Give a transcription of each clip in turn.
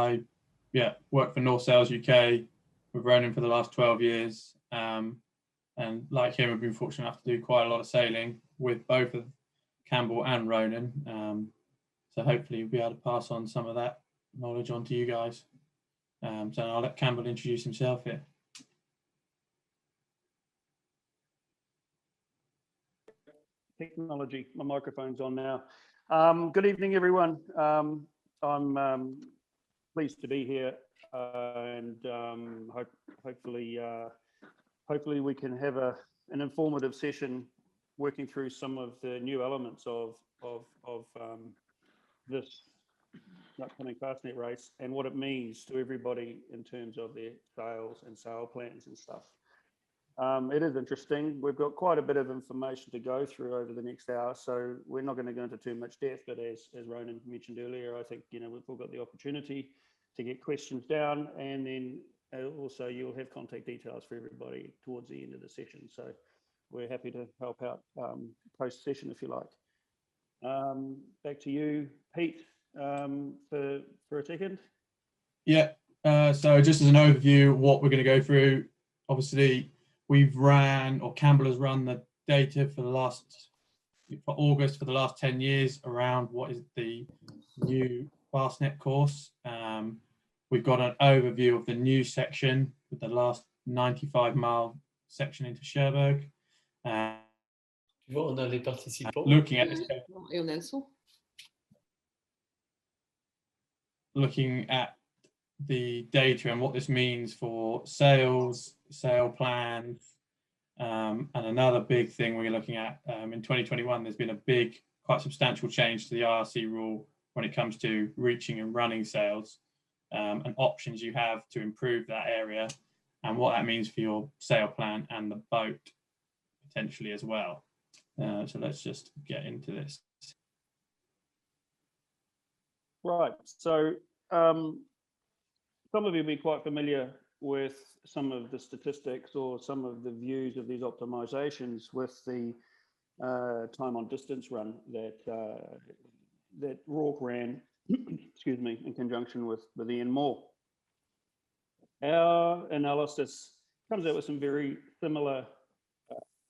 I work for North Sails UK with Ronan for the last 12 years. And like him, I've been fortunate enough to do quite a lot of sailing with both of Campbell and Ronan. So hopefully we'll be able to pass on some of that knowledge on to you guys. So I'll let Campbell introduce himself here. Technology, my microphone's on now. Good evening, everyone. I'm pleased to be here, and hopefully we can have an informative session working through some of the new elements of this upcoming Fastnet race and what it means to everybody in terms of their sales and sale plans and stuff. It is interesting. We've got quite a bit of information to go through over the next hour, so we're not going to go into too much depth, but as Ronan mentioned earlier, I think, we've all got the opportunity to get questions down, and then also you'll have contact details for everybody towards the end of the session. So we're happy to help out post session if you like. Back to you, Pete, for a second. Yeah, so just as an overview, what we're going to go through, obviously we've Campbell has run the data for August for the last 10 years around what is the new Fastnet course. We've got an overview of the new section with the last 95-mile section into Cherbourg. On a les participants. Looking at this, Et on a le son. looking at the data and what this means for sales, sale plans, and another big thing we're looking at in 2021, there's been a quite substantial change to the IRC rule when it comes to reaching and running sales, and options you have to improve that area and what that means for your sale plan and the boat potentially as well. So let's just get into this. Right, so some of you will be quite familiar with some of the statistics or some of the views of these optimizations with the time on distance run that Rourke ran, excuse me, in conjunction with Ian Moore. Our analysis comes out with some very similar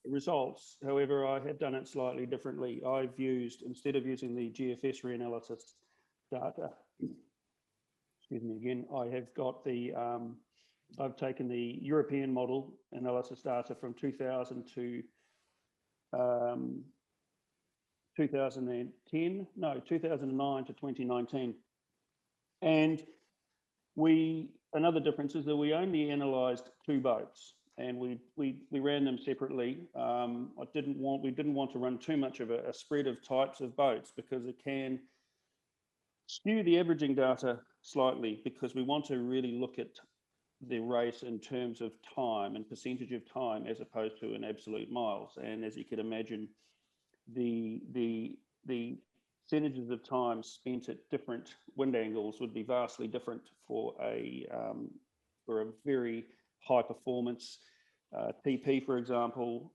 results. However, I have done it slightly differently. I've used, instead of using the GFS reanalysis data, excuse me again, I have got the, I've taken the European model analysis data from 2000 to 2009 to 2019. And another difference is that we only analysed 2 boats, and we ran them separately. We didn't want to run too much of a spread of types of boats because it can skew the averaging data slightly, because we want to really look at the race in terms of time and percentage of time as opposed to in absolute miles. And as you could imagine, the percentages of time spent at different wind angles would be vastly different for a very high performance TP, for example,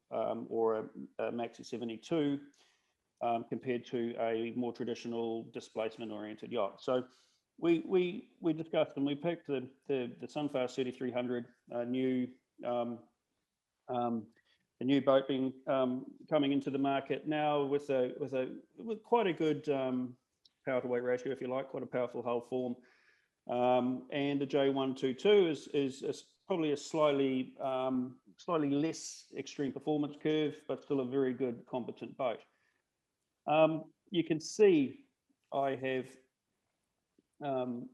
or a Maxi 72 compared to a more traditional displacement oriented yacht. So we discussed, and we picked the Sunfast 3300, the new boat being coming into the market now with quite a good power to weight ratio, if you like, quite a powerful hull form, and the J122 is probably a slightly less extreme performance curve, but still a very good competent boat. You can see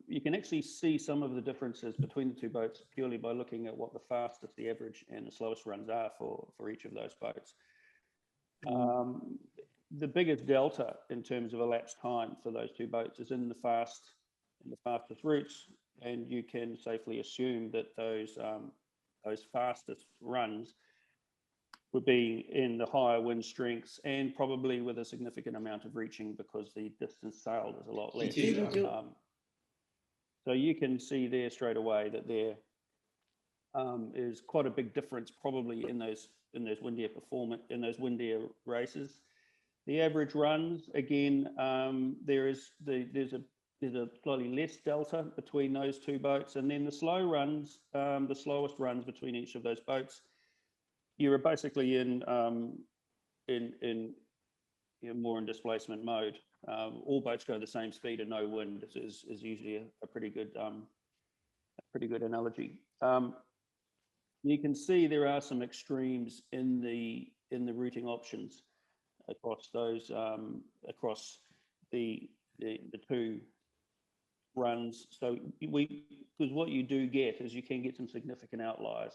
you can actually see some of the differences between the 2 boats purely by looking at what the fastest, the average, and the slowest runs are for each of those boats. The biggest delta in terms of elapsed time for those 2 boats is in the fastest routes, and you can safely assume that those fastest runs would be in the higher wind strengths and probably with a significant amount of reaching, because the distance sailed is a lot less. So you can see there straight away that there is quite a big difference probably in those windier races. The average runs, again, there's there's a slightly less delta between those two boats, and then the slow runs, the slowest runs between each of those boats, you're basically in more in displacement mode. All boats go the same speed and no wind is usually a pretty good analogy. You can see there are some extremes in the routing options across those across the two runs. So because what you do get is you can get some significant outliers,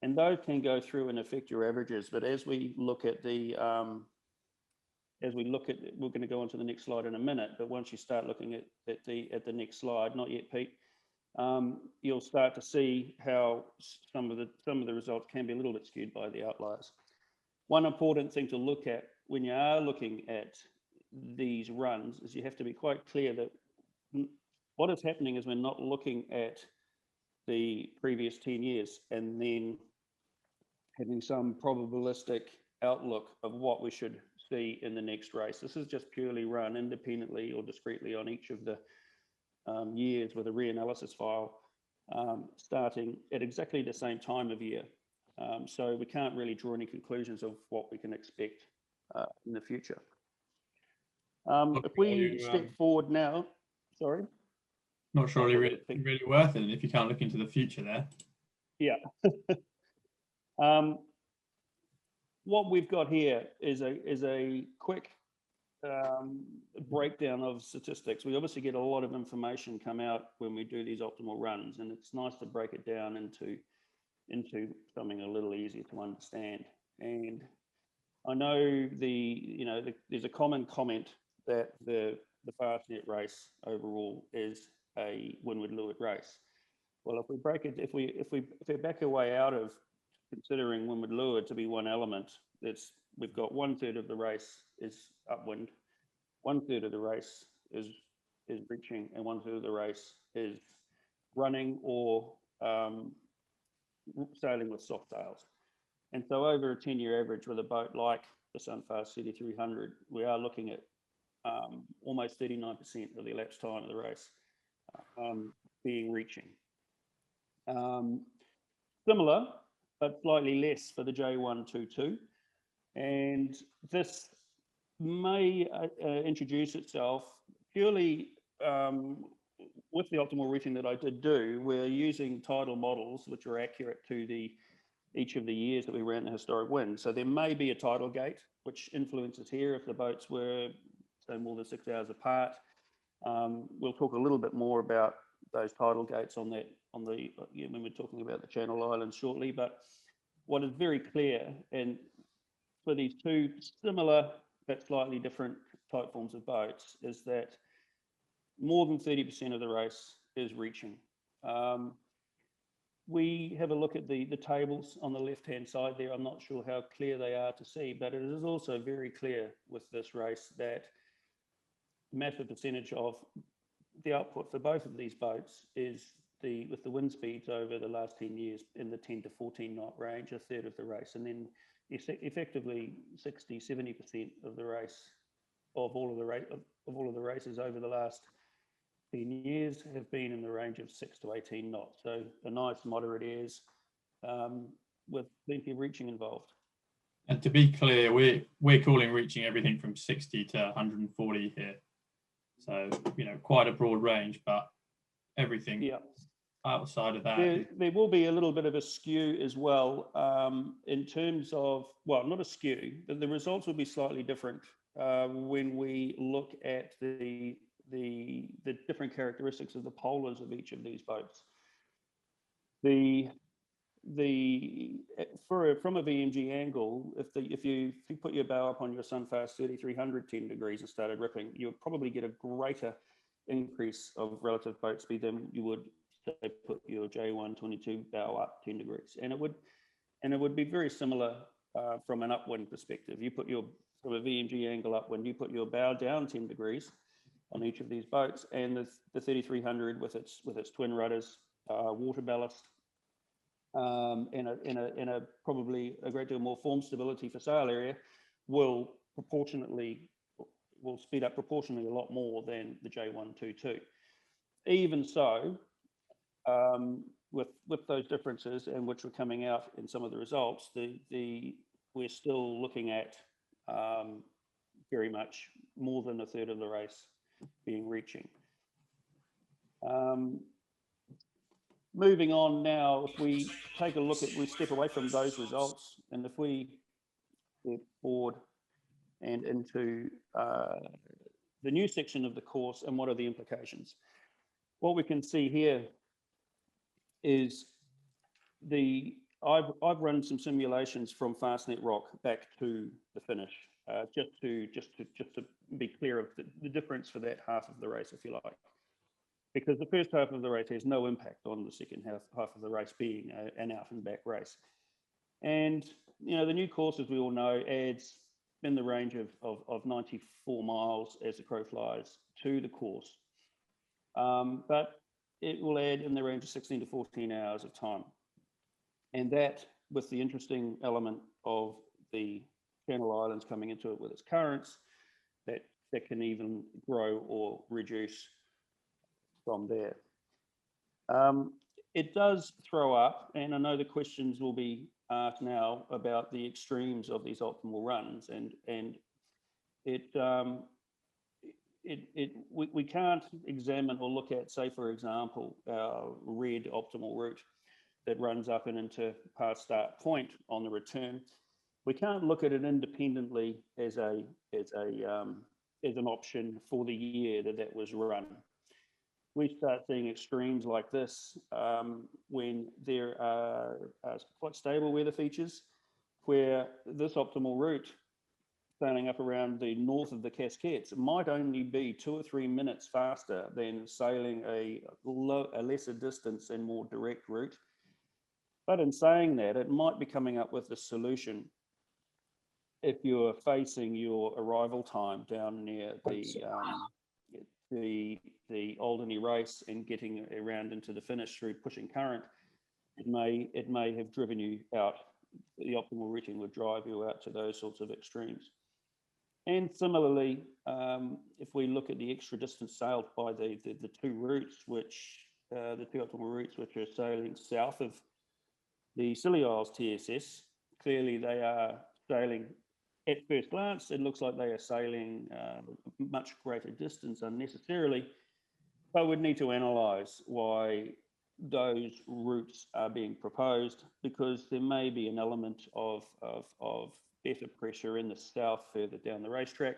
and those can go through and affect your averages. But as we look at we're going to go on to the next slide in a minute, but once you start looking at the next slide, not yet, Pete, you'll start to see how some of the results can be a little bit skewed by the outliers. One important thing to look at when you are looking at these runs is you have to be quite clear that what is happening is we're not looking at the previous 10 years and then having some probabilistic outlook of what we should see in the next race. This is just purely run independently or discretely on each of the years with a reanalysis file, starting at exactly the same time of year. So we can't really draw any conclusions of what we can expect in the future. If we step forward now, sorry? Not sure really worth it if you can't look into the future there. Yeah. What we've got here is a quick breakdown of statistics. We obviously get a lot of information come out when we do these optimal runs, and it's nice to break it down into something a little easier to understand. And I know there's a common comment that the Fastnet race overall is a windward-leeward race. Well, if we break it, if we back our way out of considering windward-leeward to be one element, we've got 1/3 of the race is upwind, 1/3 of the race is reaching, and 1/3 of the race is running or sailing with soft sails. And so over a 10-year average with a boat like the Sunfast 3300, we are looking at almost 39% of the elapsed time of the race being reaching. Similar, but slightly less for the J122. And this may introduce itself purely with the optimal routing that I did do. We're using tidal models which are accurate to each of the years that we ran the historic wind. So there may be a tidal gate which influences here if the boats were, say, more than 6 hours apart. We'll talk a little bit more about those tidal gates when we're talking about the Channel Islands shortly. But what is very clear, and for these two similar but slightly different type forms of boats, is that more than 30% of the race is reaching. We have a look at the tables on the left-hand side there. I'm not sure how clear they are to see, but it is also very clear with this race that massive percentage of the output for both of these boats is with the wind speeds over the last 10 years in the 10 to 14 knot range, 1/3 of the race, and then effectively 60-70% of the race of all of the races over the last 10 years have been in the range of 6 to 18 knots. So a nice moderate airs with plenty of reaching involved. And to be clear, we're calling reaching everything from 60 to 140 here. So, quite a broad range, but everything outside of that. There will be a little bit of a skew as well in terms of, well, not a skew, but the results will be slightly different when we look at the different characteristics of the polars of each of these boats. From a VMG angle, if you put your bow up on your Sunfast 3300 10 degrees and started ripping, you'll probably get a greater increase of relative boat speed than you would say put your J122 bow up 10 degrees, and it would be very similar from an upwind perspective. You put from a VMG angle upwind, you put your bow down 10 degrees on each of these boats, and the 3300 with its twin rudders, water ballast, and a probably a great deal more form stability for sail area will speed up proportionally a lot more than the J122. even so, with those differences, and which were coming out in some of the results, we're still looking at very much more than a third of the race being reaching. Moving on now, if we take a look at, we step away from those results, and if we get forward and into the new section of the course and what are the implications. What we can see here is I've run some simulations from Fastnet Rock back to the finish, just to be clear of the difference for that half of the race, if you like, because the first half of the race has no impact on the second half of the race being an out and back race. And the new course, as we all know, adds in the range of 94 miles as the crow flies to the course, but it will add in the range of 16 to 14 hours of time. And that, with the interesting element of the Channel Islands coming into it with its currents, that can even grow or reduce from there. It does throw up, and I know the questions will be asked now about the extremes of these optimal runs, and we can't examine or look at, say, for example, our red optimal route that runs up and into past start point on the return. We can't look at it independently as an option for the year that was run. We start seeing extremes like this when there are quite stable weather features, where this optimal route sailing up around the north of the Cascades might only be 2 or 3 minutes faster than sailing a lesser distance and more direct route. But in saying that, it might be coming up with a solution if you're facing your arrival time down near the Alderney race and getting around into the finish through pushing current. It may have driven you out. The optimal routing would drive you out to those sorts of extremes. And similarly, if we look at the extra distance sailed by the two routes, the two optimal routes which are sailing south of the Scilly Isles TSS, clearly they are sailing, at first glance, it looks like they are sailing much greater distance unnecessarily, but we'd need to analyse why those routes are being proposed, because there may be an element of better pressure in the south further down the racetrack.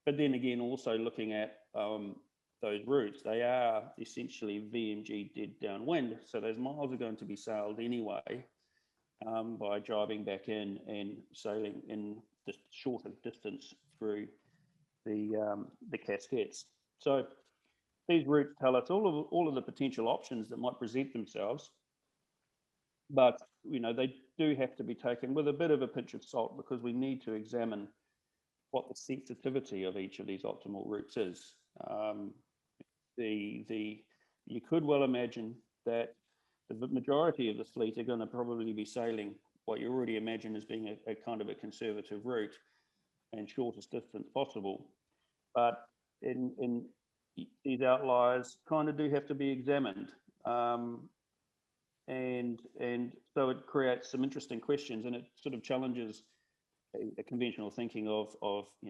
But then again, also looking at those routes, they are essentially VMG dead downwind, so those miles are going to be sailed anyway by driving back in and sailing in the shorter distance through the Cascades. So these routes tell us all of the potential options that might present themselves, but they do have to be taken with a bit of a pinch of salt, because we need to examine what the sensitivity of each of these optimal routes is. You could well imagine that the majority of the fleet are going to probably be sailing what you already imagine as being a kind of a conservative route and shortest distance possible. But in these outliers kind of do have to be examined. And so it creates some interesting questions, and it sort of challenges a conventional thinking of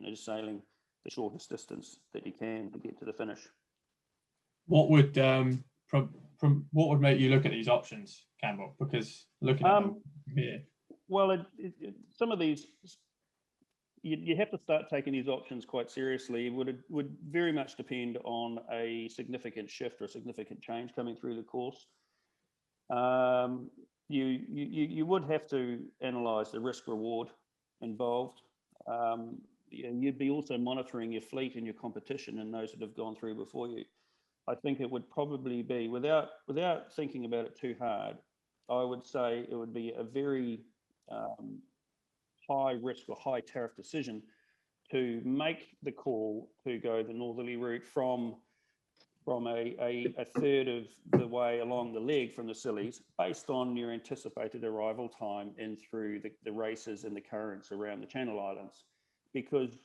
just sailing the shortest distance that you can to get to the finish. What would what would make you look at these options, Campbell? Because looking at them here, well, some of these you have to start taking these options quite seriously. It would very much depend on a significant shift or a significant change coming through the course. You would have to analyse the risk reward involved. You'd be also monitoring your fleet and your competition and those that have gone through before you. I think it would probably be, without thinking about it too hard, I would say it would be a very high risk or high tariff decision to make the call to go the northerly route from a third of the way along the leg from the Scillies, based on your anticipated arrival time in through the races and the currents around the Channel Islands. Because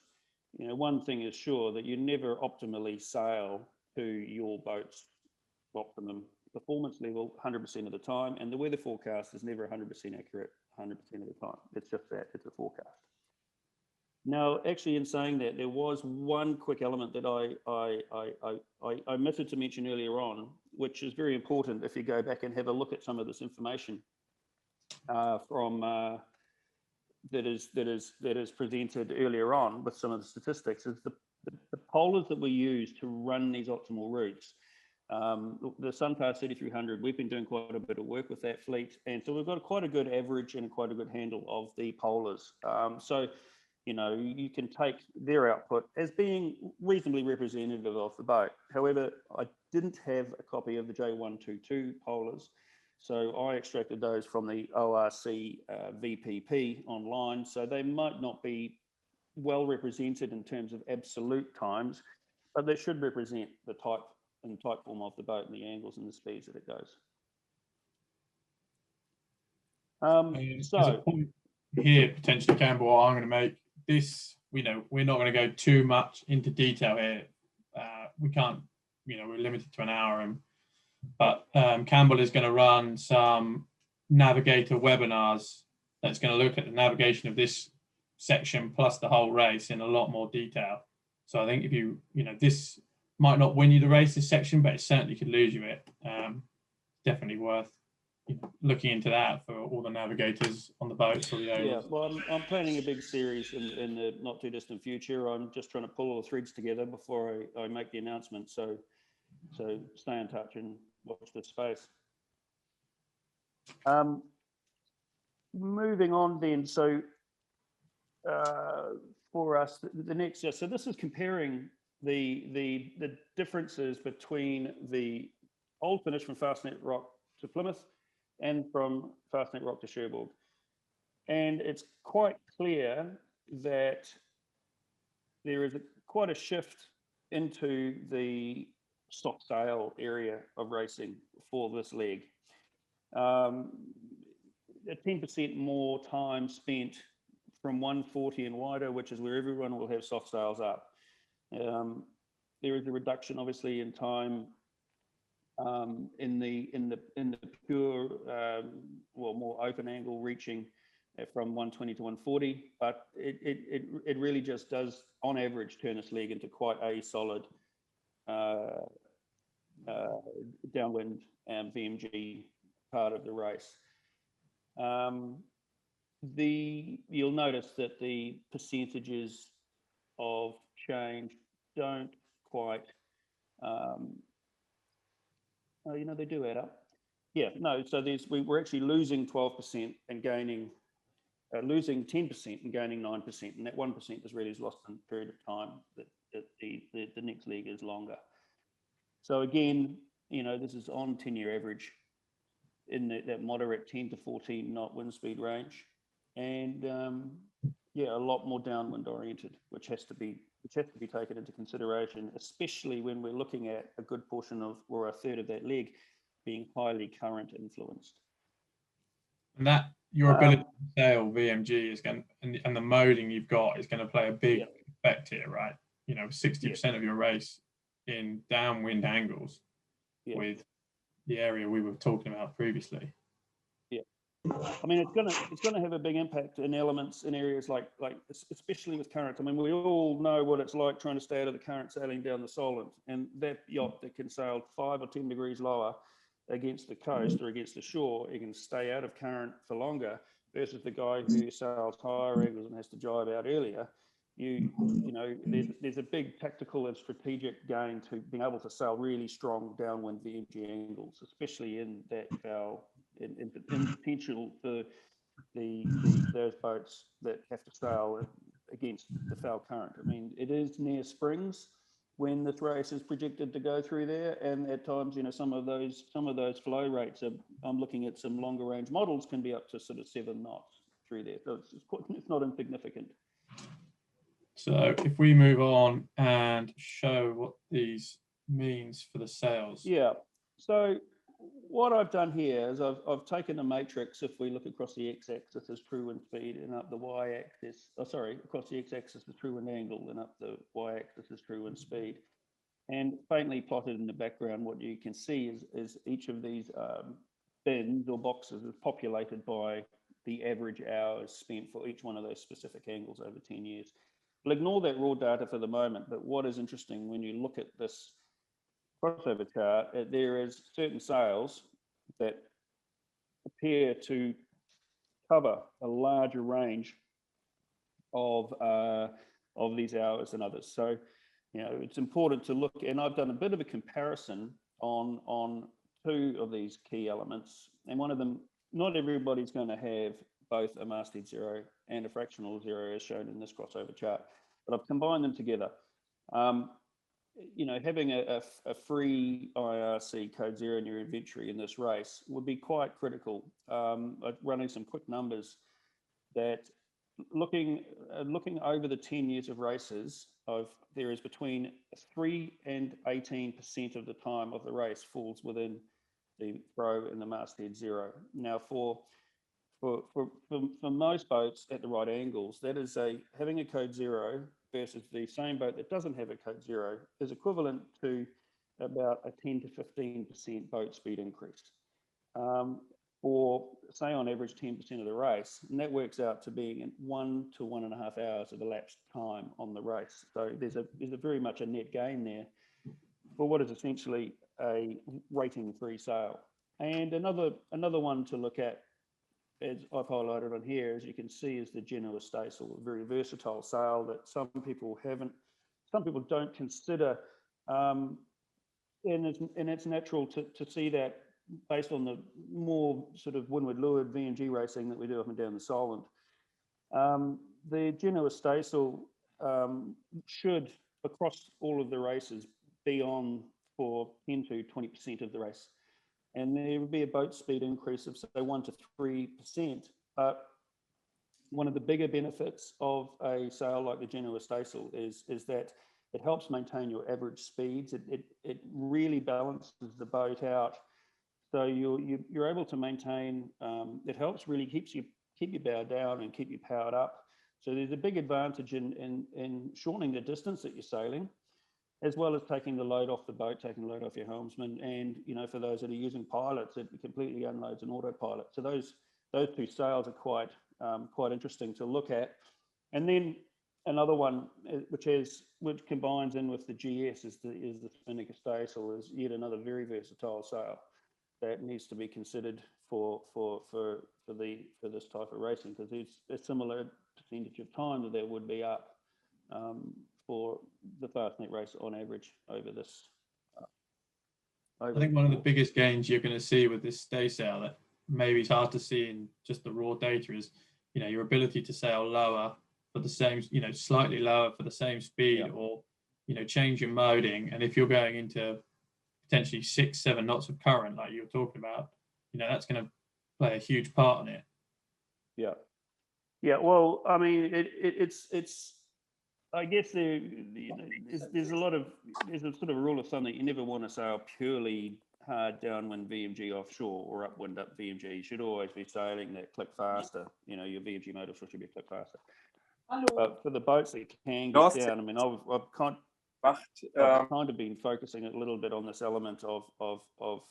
one thing is sure, that you never optimally sail to your boat's optimum performance level 100% of the time, and the weather forecast is never 100% accurate 100% of the time. It's just that, it's a forecast. Now, actually, in saying that, there was one quick element that I omitted to mention earlier on, which is very important if you go back and have a look at some of this information that is presented earlier on with some of the statistics, is the polars that we use to run these optimal routes. The Sunfast 3300, we've been doing quite a bit of work with that fleet, and so we've got quite a good average and quite a good handle of the polars. So, you know, you can take their output as being reasonably representative of the boat. However, I didn't have a copy of the J122 polars, so I extracted those from the ORC VPP online, so they might not be well represented in terms of absolute times, but they should represent the type form of the boat and the angles and the speeds that it goes. There's a point here, potentially, Campbell, I'm going to make this, you know, we're not going to go too much into detail here. We can't, you know, we're limited to an hour, but Campbell is going to run some navigator webinars that's going to look at the navigation of this section plus the whole race in a lot more detail. So I think if you know, this might not win you the race, this section, but it certainly could lose you it. Definitely worth, you know, looking into that for all the navigators on the boats or the owners. Yeah, well, I'm planning a big series in the not too distant future. I'm just trying to pull all the threads together before I make the announcement. So stay in touch and watch this space. Moving on then, so for us, the next, so this is comparing the differences between the old finish from Fastnet Rock to Plymouth and from Fastnet Rock to Cherbourg. And it's quite clear that there is quite a shift into the stop sail area of racing for this leg. A 10% more time spent from 140 and wider, which is where everyone will have soft sails up. There is a reduction, obviously, in time in the pure, well, more open angle reaching from 120 to 140, but it really just does, on average, turn this leg into quite a solid downwind VMG part of the race. You'll notice that the percentages of change don't quite, you know, they do add up. Yeah, no, so we're actually losing 12% and gaining, losing 10% and gaining 9%, and that 1% is really lost in a period of time that the next leg is longer. So again, you know, this is on 10-year average in that moderate 10 to 14 knot wind speed range, and yeah, a lot more downwind oriented, which has to be taken into consideration, especially when we're looking at a good portion of, or a third of that leg being highly current influenced. And that your ability to sail VMG is going, and the moding you've got is going to play a big effect here, right? You know, 60% of your race in downwind angles with the area we were talking about previously. Yeah, I mean, it's gonna have a big impact in elements in areas like especially with current. I mean, we all know what it's like trying to stay out of the current sailing down the Solent, and that yacht that can sail 5 or 10 degrees lower against the coast or against the shore, it can stay out of current for longer, versus the guy who sails higher angles and has to drive out earlier. You know, there's a big tactical and strategic gain to being able to sail really strong downwind VMG angles, especially in that foul, in potential for those boats that have to sail against the foul current. I mean, it is near springs when this race is projected to go through there, and at times, you know, some of those flow rates are, I'm looking at some longer range models, can be up to sort of 7 knots through there. So it's not insignificant. So if we move on and show what these means for the sails. Yeah, so what I've done here is I've taken a matrix. If we look across the x-axis as true wind speed, and up the y-axis, across the x-axis the true wind angle, and up the y-axis is true wind speed. And faintly plotted in the background, what you can see is each of these bins or boxes is populated by the average hours spent for each one of those specific angles over 10 years. We'll ignore that raw data for the moment, but what is interesting when you look at this crossover chart, there is certain sails that appear to cover a larger range of these hours than others. So, you know, it's important to look, and I've done a bit of a comparison on two of these key elements, and one of them, not everybody's going to have both a masthead zero and a fractional zero as shown in this crossover chart, but I've combined them together. You know, having a free IRC code zero in your inventory in this race would be quite critical. Running some quick numbers, that looking over the 10 years of races, there is between 3 and 18% of the time of the race falls within the pro and the masthead zero. Now, for most boats at the right angles, that is having a code zero versus the same boat that doesn't have a code zero is equivalent to about a 10 to 15% boat speed increase. For say on average 10% of the race, and that works out to being 1 to 1.5 hours of elapsed time on the race. So there's a very much a net gain there for what is essentially a rating-free sail. And another one to look at, as I've highlighted on here, as you can see, is the Genoa staysail, a very versatile sail that some people don't consider, and it's natural to see that based on the more sort of windward leeward VMG racing that we do up and down the Solent. The Genoa staysail should, across all of the races, be on for 10 to 20% of the race. And there would be a boat speed increase of say 1 to 3%. But one of the bigger benefits of a sail like the Genoa staysail is that it helps maintain your average speeds. It really balances the boat out. So you're able to maintain, it helps really keep you bow down and keep you powered up. So there's a big advantage in shortening the distance that you're sailing, as well as taking the load off the boat, taking the load off your helmsman. And, you know, for those that are using pilots, it completely unloads an autopilot. So those two sails are quite interesting to look at. And then another one, which combines in with the GS, is the Spinnaker staysail, is yet another very versatile sail that needs to be considered for this type of racing, because there's a similar percentage of time that would be up for the Fastnet race on average over this. I think one of the biggest gains you're going to see with this staysail that maybe it's hard to see in just the raw data is, you know, your ability to sail lower for the same, you know, slightly lower for the same speed, yeah, or, you know, change your moding. And if you're going into potentially 6-7 knots of current, like you were talking about, you know, that's going to play a huge part in it. Yeah. Well, I mean, it's. I guess there's a sort of rule of thumb that you never want to sail purely hard downwind VMG offshore or upwind up VMG. You should always be sailing that click faster. You know, your VMG motor should be a click faster. But for the boats that can get down, I mean, I've kind of been focusing a little bit on this element of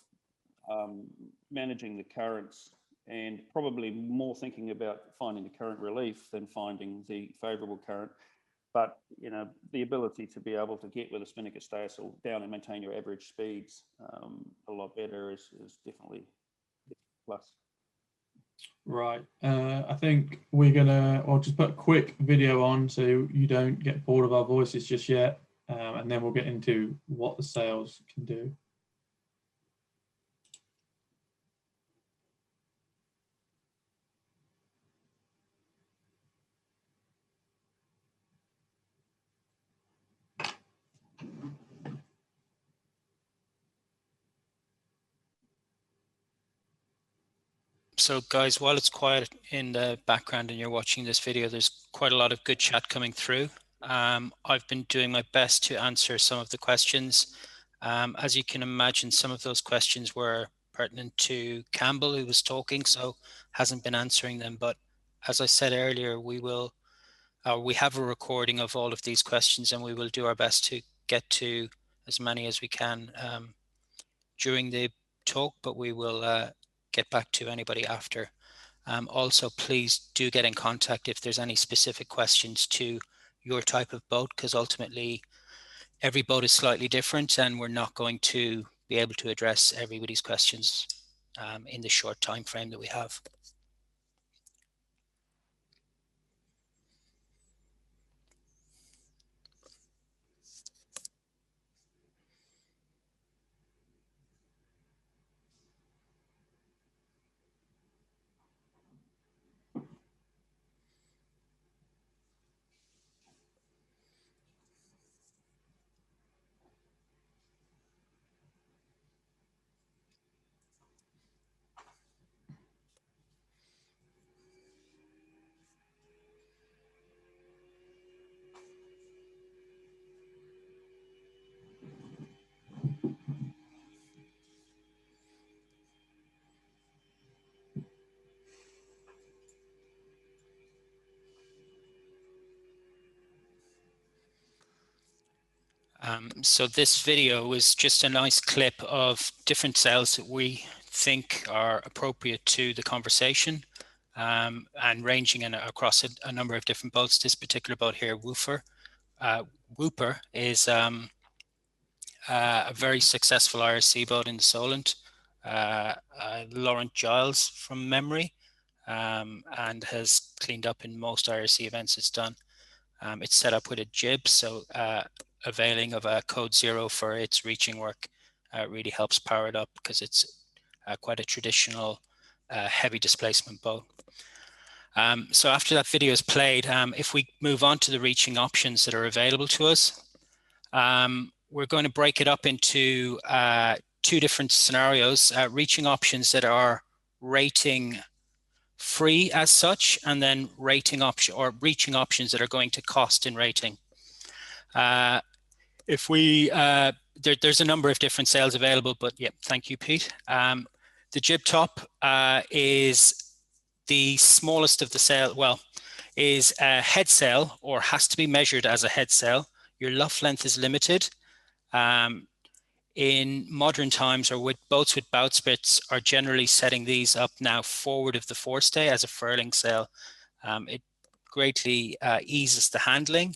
managing the currents, and probably more thinking about finding the current relief than finding the favourable current. But, you know, the ability to be able to get with a Spinnaker staysail down and maintain your average speeds a lot better is definitely a plus. Right. I think I'll just put a quick video on so you don't get bored of our voices just yet. And then we'll get into what the sails can do. So guys, while it's quiet in the background and you're watching this video, there's quite a lot of good chat coming through. I've been doing my best to answer some of the questions. As you can imagine, some of those questions were pertinent to Campbell, who was talking, so hasn't been answering them. But as I said earlier, we have a recording of all of these questions, and we will do our best to get to as many as we can during the talk, but we will get back to anybody after. Also, please do get in contact if there's any specific questions to your type of boat, because ultimately every boat is slightly different and we're not going to be able to address everybody's questions in the short time frame that we have. So this video is just a nice clip of different sails that we think are appropriate to the conversation and ranging across a number of different boats. This particular boat here, Whooper, is a very successful IRC boat in the Solent. Laurent Giles from memory, and has cleaned up in most IRC events it's done. It's set up with a jib, so availing of a code 0 for its reaching work really helps power it up, because it's quite a traditional heavy displacement boat. So after that video is played, if we move on to the reaching options that are available to us, we're going to break it up into two different scenarios, reaching options that are rating free as such, and then reaching options that are going to cost in rating. If we, there's a number of different sails available, but yeah, thank you, Pete. The jib top is the smallest of the sail, well, is a head sail, or has to be measured as a head sail. Your luff length is limited. In modern times, or with boats with bowsprits, are generally setting these up now forward of the forestay as a furling sail. It greatly eases the handling,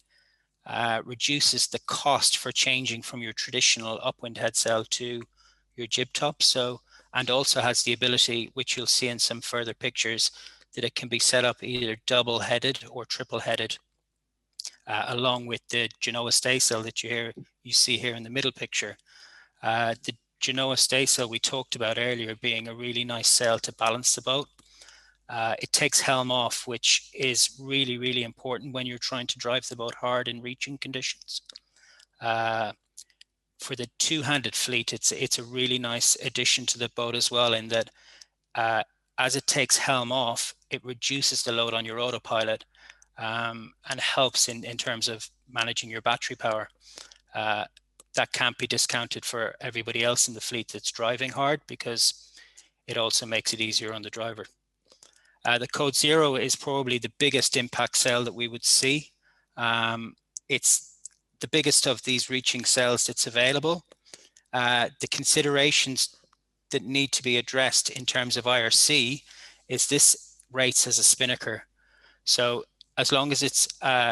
reduces the cost for changing from your traditional upwind head sail to your jib top. So, and also has the ability, which you'll see in some further pictures, that it can be set up either double-headed or triple-headed, along with the Genoa staysail that you see here in the middle picture. The Genoa staysail we talked about earlier being a really nice sail to balance the boat. It takes helm off, which is really, really important when you're trying to drive the boat hard in reaching conditions. For the two-handed fleet, it's a really nice addition to the boat as well, in that as it takes helm off, it reduces the load on your autopilot and helps in terms of managing your battery power. That can't be discounted for everybody else in the fleet that's driving hard, because it also makes it easier on the driver. The code 0 is probably the biggest impact sail that we would see. It's the biggest of these reaching sails that's available. The considerations that need to be addressed in terms of IRC is this rates as a spinnaker. So as long as it's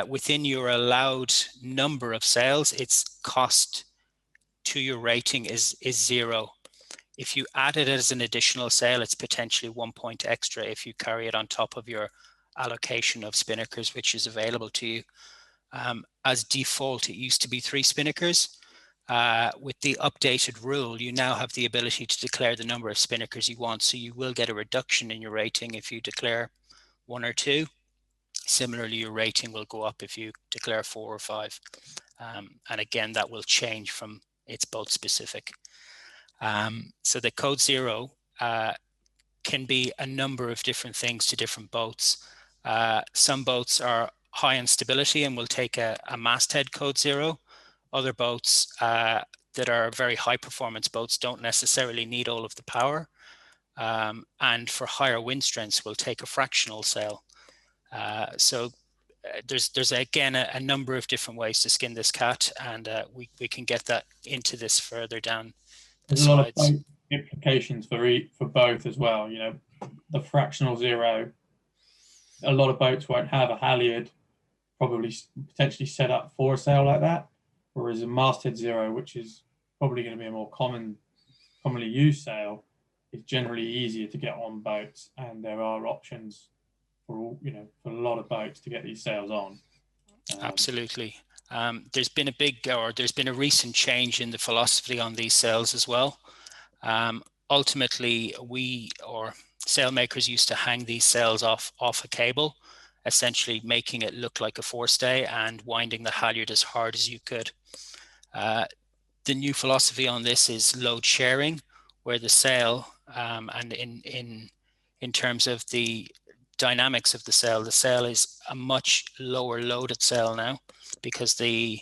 within your allowed number of sails, its cost to your rating is 0. If you add it as an additional sail, it's potentially 1 point extra if you carry it on top of your allocation of spinnakers, which is available to you. As default, it used to be 3 spinnakers. With the updated rule, you now have the ability to declare the number of spinnakers you want. So you will get a reduction in your rating if you declare 1 or 2. Similarly, your rating will go up if you declare 4 or 5. And again, that will change from its boat specific. So the code 0 can be a number of different things to different boats. Some boats are high in stability and will take a masthead code 0. Other boats that are very high performance boats don't necessarily need all of the power. And for higher wind strengths, will take a fractional sail. So there's again a number of different ways to skin this cat, and we can get that into this further down the There's a lot of slides. implications for both as well. You know, the fractional zero, a lot of boats won't have a halyard probably potentially set up for a sail like that, whereas a masthead zero, which is probably going to be a more commonly used sail, is generally easier to get on boats, and there are options for all, you know, for a lot of boats to get these sails on. Absolutely. There's been a recent change in the philosophy on these sails as well. Ultimately, sail makers used to hang these sails off a cable, essentially making it look like a forestay and winding the halyard as hard as you could. The new philosophy on this is load sharing, where the sail, and in terms of the dynamics of the sail is a much lower loaded sail now, because the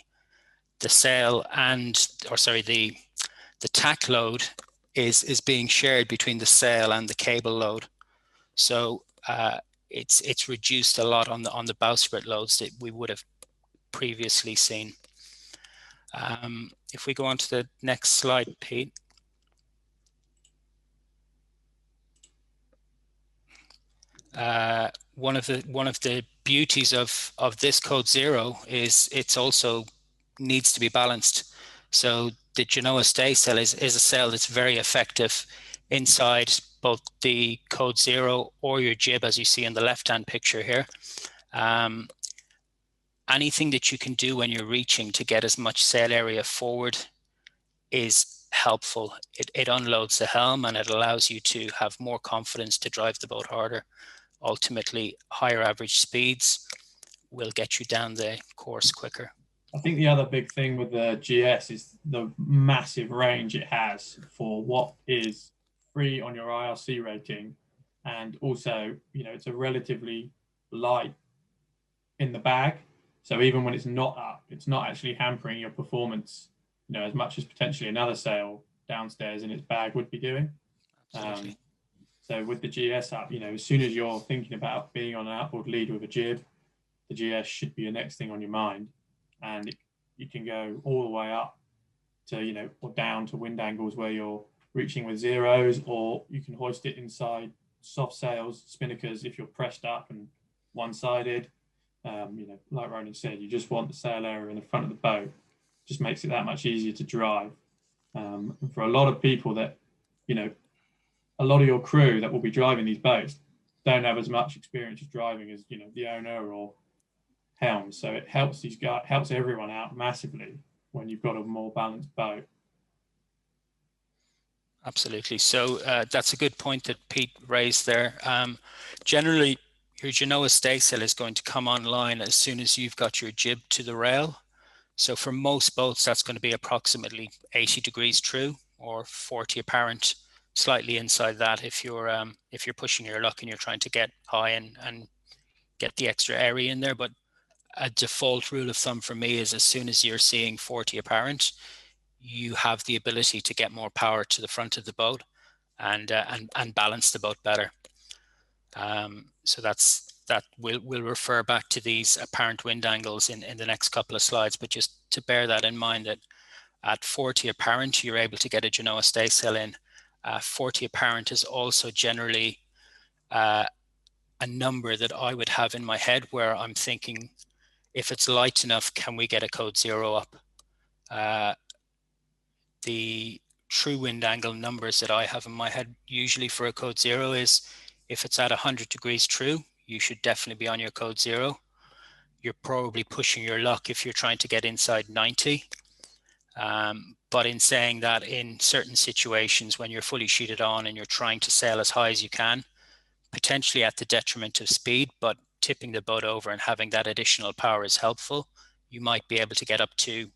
tack load is being shared between the sail and the cable load. So it's reduced a lot on the bowsprit loads that we would have previously seen. If we go on to the next slide, Pete. One of the beauties of this Code Zero is it's also needs to be balanced. So the Genoa stay sail is a sail that's very effective inside both the Code Zero or your jib, as you see in the left-hand picture here. Anything that you can do when you're reaching to get as much sail area forward is helpful. It unloads the helm and it allows you to have more confidence to drive the boat harder. Ultimately, higher average speeds will get you down the course quicker. I think the other big thing with the GS is the massive range it has for what is free on your IRC rating, and also, you know, it's a relatively light in the bag, so even when it's not up, it's not actually hampering your performance, you know, as much as potentially another sail downstairs in its bag would be doing. Absolutely. So with the GS up, you know, as soon as you're thinking about being on an outboard lead with a jib, the GS should be the next thing on your mind. And you can go all the way up to, you know, or down to wind angles where you're reaching with zeros, or you can hoist it inside soft sails, spinnakers, if you're pressed up and one-sided. You know, like Ronan said, you just want the sail area in the front of the boat. Just makes it that much easier to drive. And for a lot of people that, you know, a lot of your crew that will be driving these boats don't have as much experience as driving as, you know, the owner or helm. So it helps these guys, helps everyone out massively when you've got a more balanced boat. Absolutely. So that's a good point that Pete raised there. Generally, your Genoa staysail is going to come online as soon as you've got your jib to the rail. So for most boats, that's going to be approximately 80 degrees true or 40 apparent, slightly inside that if you're pushing your luck and you're trying to get high and get the extra area in there. But a default rule of thumb for me is as soon as you're seeing 40 apparent, you have the ability to get more power to the front of the boat and balance the boat better. So that we'll refer back to these apparent wind angles in the next couple of slides, but just to bear that in mind that at 40 apparent, you're able to get a Genoa staysail in. 40 apparent is also generally a number that I would have in my head where I'm thinking, if it's light enough, can we get a Code Zero up? The true wind angle numbers that I have in my head usually for a Code Zero is if it's at 100 degrees true, you should definitely be on your Code Zero. You're probably pushing your luck if you're trying to get inside 90. But in saying that, in certain situations when you're fully sheeted on and you're trying to sail as high as you can, potentially at the detriment of speed, but tipping the boat over and having that additional power is helpful. You might be able to get up to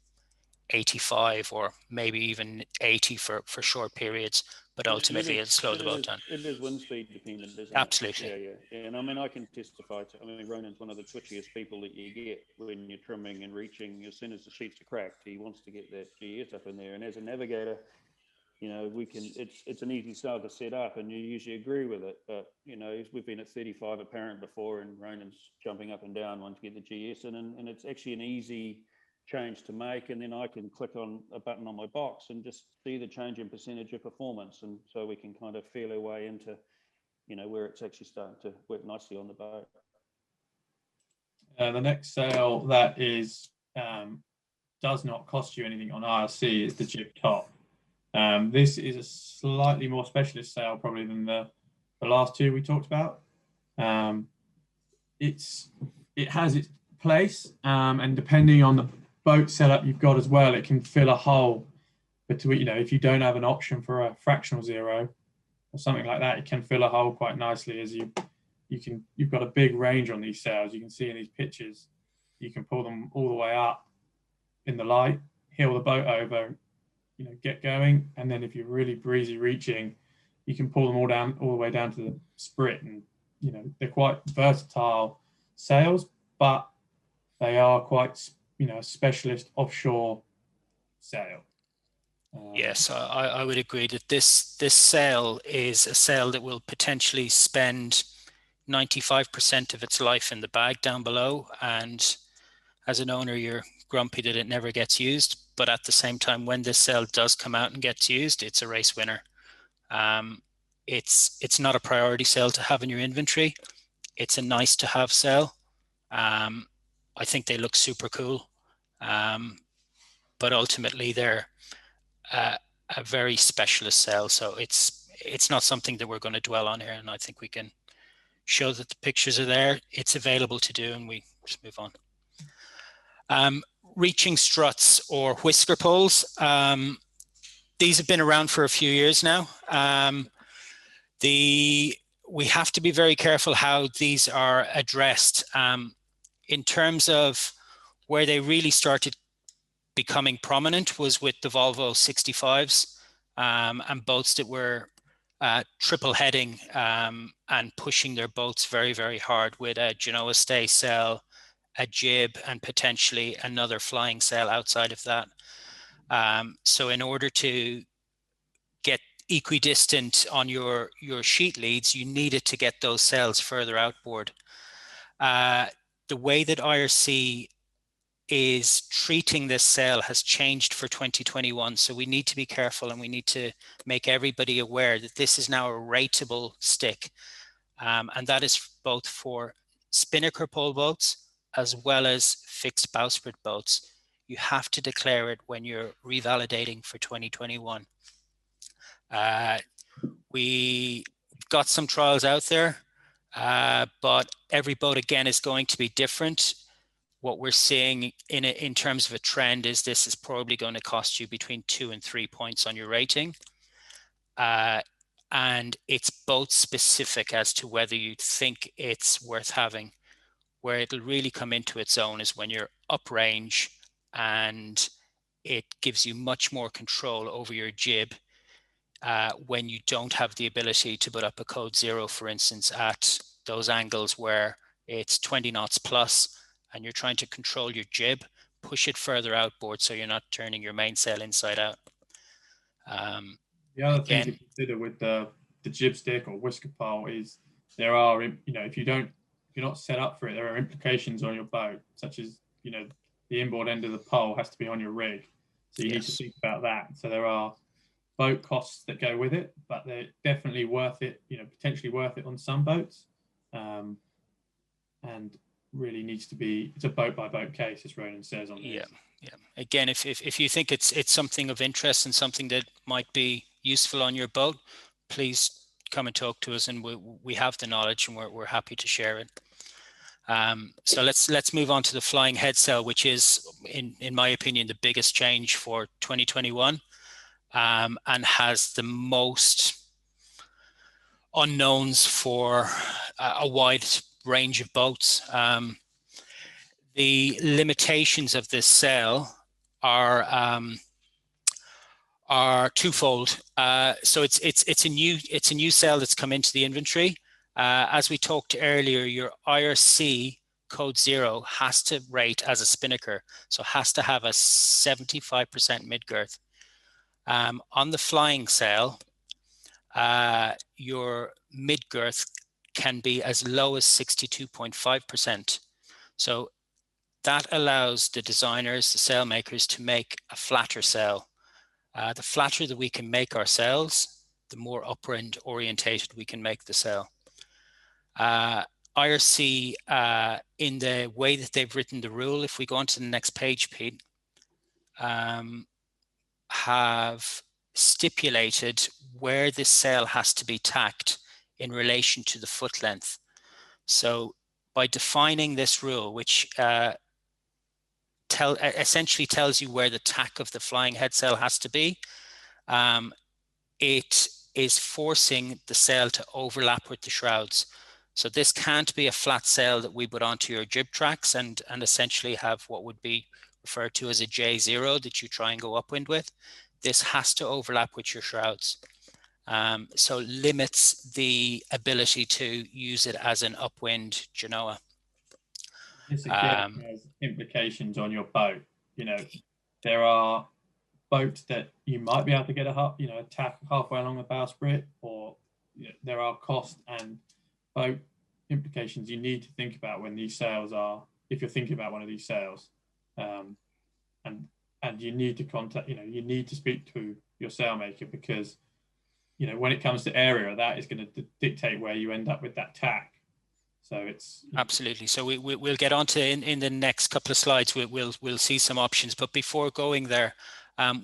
85 or maybe even 80 for short periods, but ultimately it'll slow the boat down. It is wind speed dependent, isn't it? Absolutely. Yeah. And I mean, I can testify to, I mean, Ronan's one of the twitchiest people that you get when you're trimming and reaching. As soon as the sheets are cracked, he wants to get that GS up in there. And as a navigator, you know, we can, it's an easy sail to set up and you usually agree with it. But, you know, we've been at 35 apparent before and Ronan's jumping up and down wanting to get the GS in, and it's actually an easy change to make. And then I can click on a button on my box and just see the change in percentage of performance. And so we can kind of feel our way into, you know, where it's actually starting to work nicely on the boat. The next sail that is does not cost you anything on IRC is the jib top. This is a slightly more specialist sail probably than the last two we talked about. It has its place, and depending on the boat setup you've got as well, it can fill a hole between, you know, if you don't have an option for a fractional zero or something like that, it can fill a hole quite nicely. As you've got a big range on these sails. You can see in these pictures, you can pull them all the way up in the light, heel the boat over, you know, get going, and then if you're really breezy reaching, you can pull them all the way down to the sprit. And you know, they're quite versatile sails, but they are quite, you know, a specialist offshore sail. Yes, I would agree that this sail is a sail that will potentially spend 95% of its life in the bag down below, and as an owner you're grumpy that it never gets used, but at the same time, when this sail does come out and gets used, it's a race winner. It's not a priority sail to have in your inventory. It's a nice to have sail. I think they look super cool, but ultimately they're a very specialist sail, so it's not something that we're going to dwell on here, and I think we can show that the pictures are there. It's available to do, and we just move on. Reaching struts or whisker poles. These have been around for a few years now. We have to be very careful how these are addressed. In terms of where they really started becoming prominent was with the Volvo 65s and boats that were triple heading and pushing their boats very, very hard with a Genoa stay sail, a jib, and potentially another flying sail outside of that. So in order to get equidistant on your sheet leads, you needed to get those sails further outboard. The way that IRC is treating this sail has changed for 2021. So we need to be careful, and we need to make everybody aware that this is now a rateable stick. And that is both for spinnaker pole boats as well as fixed bowsprit boats. You have to declare it when you're revalidating for 2021. We've got some trials out there, but every boat again is going to be different. What we're seeing in terms of a trend is this is probably going to cost you between 2 and 3 points on your rating. And it's boat specific as to whether you think it's worth having. Where it'll really come into its own is when you're uprange and it gives you much more control over your jib when you don't have the ability to put up a code 0, for instance, at those angles where it's 20 knots plus and you're trying to control your jib, push it further outboard so you're not turning your mainsail inside out. The other thing to consider with the jib stick or whisker pole is there are, you know, if you're not set up for it, there are implications on your boat, such as, you know, the inboard end of the pole has to be on your rig. So you need to think about that. So there are boat costs that go with it, but they're definitely worth it, you know, potentially worth it on some boats. And really needs to be, it's a boat by boat case, as Ronan says on this. Yeah. Again, if you think it's something of interest and something that might be useful on your boat, please come and talk to us, and we have the knowledge and we're happy to share it. So let's move on to the flying head sail, which is, in my opinion, the biggest change for 2021, and has the most unknowns for a wide range of boats. The limitations of this sail are twofold. So it's a new sail that's come into the inventory. As we talked earlier, your IRC code 0 has to rate as a spinnaker, so has to have a 75% mid girth. On the flying sail, your mid-girth can be as low as 62.5%. So that allows the designers, the sail makers, to make a flatter sail. The flatter that we can make our sails, the more upwind orientated we can make the sail. IRC, in the way that they've written the rule, if we go on to the next page, Pete, have stipulated where this sail has to be tacked in relation to the foot length. So by defining this rule, which essentially tells you where the tack of the flying headsail has to be, it is forcing the sail to overlap with the shrouds. So this can't be a flat sail that we put onto your jib tracks and essentially have what would be referred to as a J0 that you try and go upwind with. This has to overlap with your shrouds. So limits the ability to use it as an upwind genoa. This again has implications on your boat. You know, there are boats that you might be able to get a tack halfway along the bowsprit, or there are cost and boat implications you need to think about when these sails are, if you're thinking about one of these sails, and you need to contact, you need to speak to your sailmaker, because when it comes to area, that is going to dictate where you end up with that tack. So it's absolutely. So we'll get on to in the next couple of slides. We'll see some options, but before going there,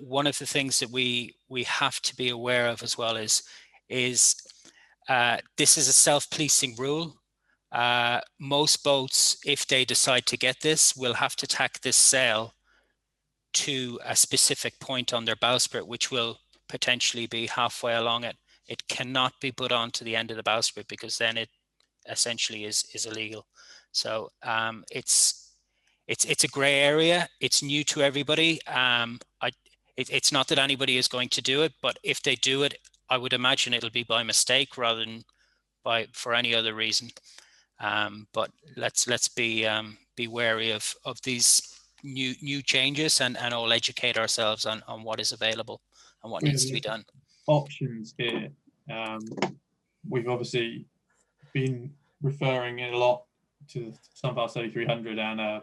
one of the things that we have to be aware of as well is this is a self-policing rule. Most boats, if they decide to get this, will have to tack this sail to a specific point on their bowsprit, which will potentially be halfway along it. It cannot be put onto the end of the bowsprit, because then it essentially is illegal. So it's a gray area. It's new to everybody. It's not that anybody is going to do it, but if they do it, I would imagine it'll be by mistake rather than for any other reason. But let's be wary of these new changes and all educate ourselves on what is available and what needs to be done. Options here. We've obviously been referring a lot to Sunfast 3300 and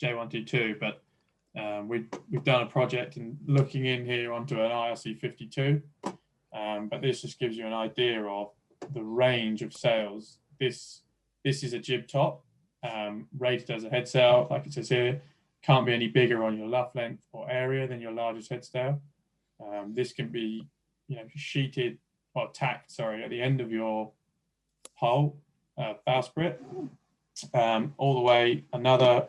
J122, but we've done a project and looking in here onto an IRC52, but this just gives you an idea of the range of sails. This is a jib top, rated as a head sail, like it says here. Can't be any bigger on your luff length or area than your largest head sail. This can be, sheeted or tacked, sorry, at the end of your hull, bowsprit, all the way. Another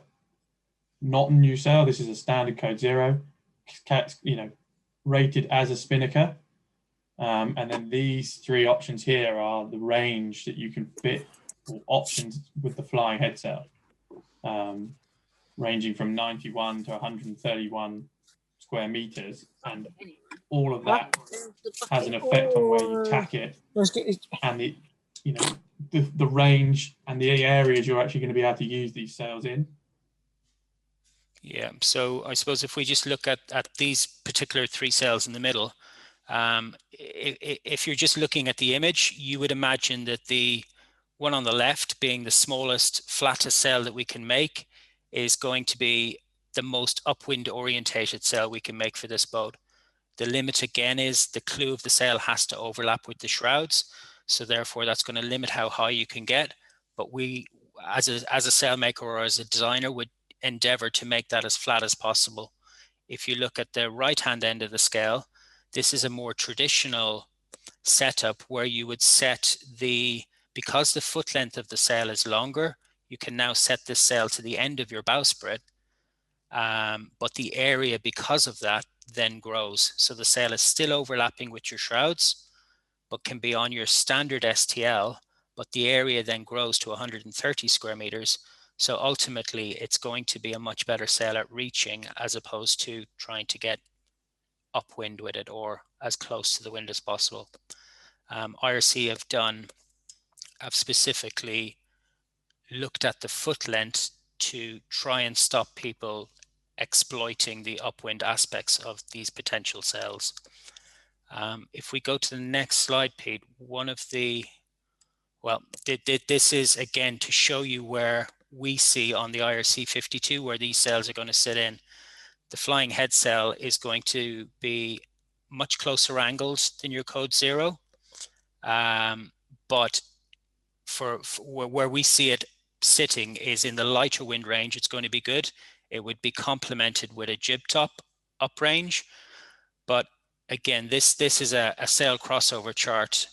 not new sail. This is a standard code 0, rated as a spinnaker. And then these three options here are the range that you can fit, or options with the flying head sail, ranging from 91 to 131 square meters, and all of that has an effect on where you tack it, and the range and the areas you're actually going to be able to use these sails in. Yeah, so I suppose if we just look at these particular three sails in the middle, if you're just looking at the image, you would imagine that the one on the left, being the smallest, flattest sail that we can make, is going to be the most upwind orientated sail we can make for this boat. The limit again is the clew of the sail has to overlap with the shrouds, so therefore that's going to limit how high you can get. But we, as a sailmaker or as a designer, would endeavor to make that as flat as possible. If you look at the right hand end of the scale, this is a more traditional setup where you would set because the foot length of the sail is longer, you can now set this sail to the end of your bowsprit, but the area because of that then grows. So the sail is still overlapping with your shrouds, but can be on your standard STL, but the area then grows to 130 square meters. So ultimately, it's going to be a much better sail at reaching as opposed to trying to get upwind with it or as close to the wind as possible. IRC have specifically looked at the foot length to try and stop people exploiting the upwind aspects of these potential sails. If we go to the next slide, Pete, one of the, well, this is again to show you where we see on the IRC52 where these sails are going to sit in. The flying head sail is going to be much closer angles than your Code Zero, but for where we see it sitting is in the lighter wind range. It's going to be good. It would be complemented with a jib top up range, but again, this is a sail crossover chart.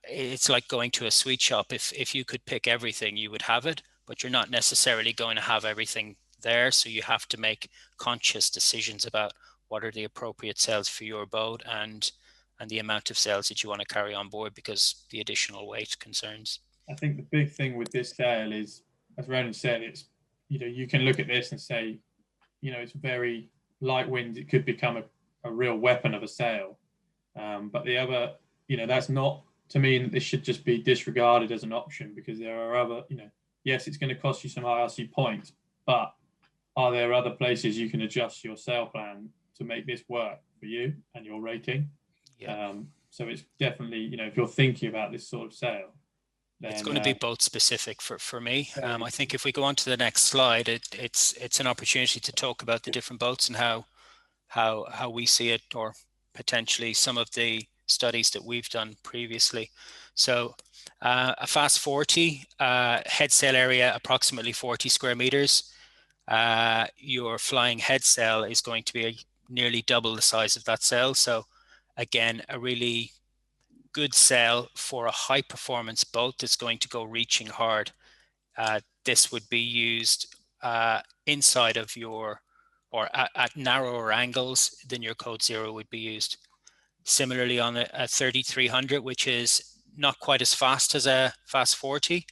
It's like going to a sweet shop. If you could pick everything, you would have it, but you're not necessarily going to have everything there. So you have to make conscious decisions about what are the appropriate sails for your boat and the amount of sails that you want to carry on board because the additional weight concerns. I think the big thing with this sail is, as Ronan said, it's, you know, you can look at this and say, you know, it's very light winds. It could become a real weapon of a sail. But the other, you know, that's not, to me, this should just be disregarded as an option because there are other, you know, yes, it's going to cost you some IRC points, but are there other places you can adjust your sail plan to make this work for you and your rating? Yeah. So it's definitely, you know, if you're thinking about this sort of sail, then, it's going to be boat specific for me. I think if we go on to the next slide, it's an opportunity to talk about the different boats and how we see it, or potentially some of the studies that we've done previously. So a Fast 40 head sail area, approximately 40 square meters. Your flying head sail is going to be nearly double the size of that sail. So again, a really good sail for a high performance boat that's going to go reaching hard. This would be used inside of your, or at narrower angles than your Code Zero would be used. Similarly on a 3300, which is not quite as fast as a Fast 40,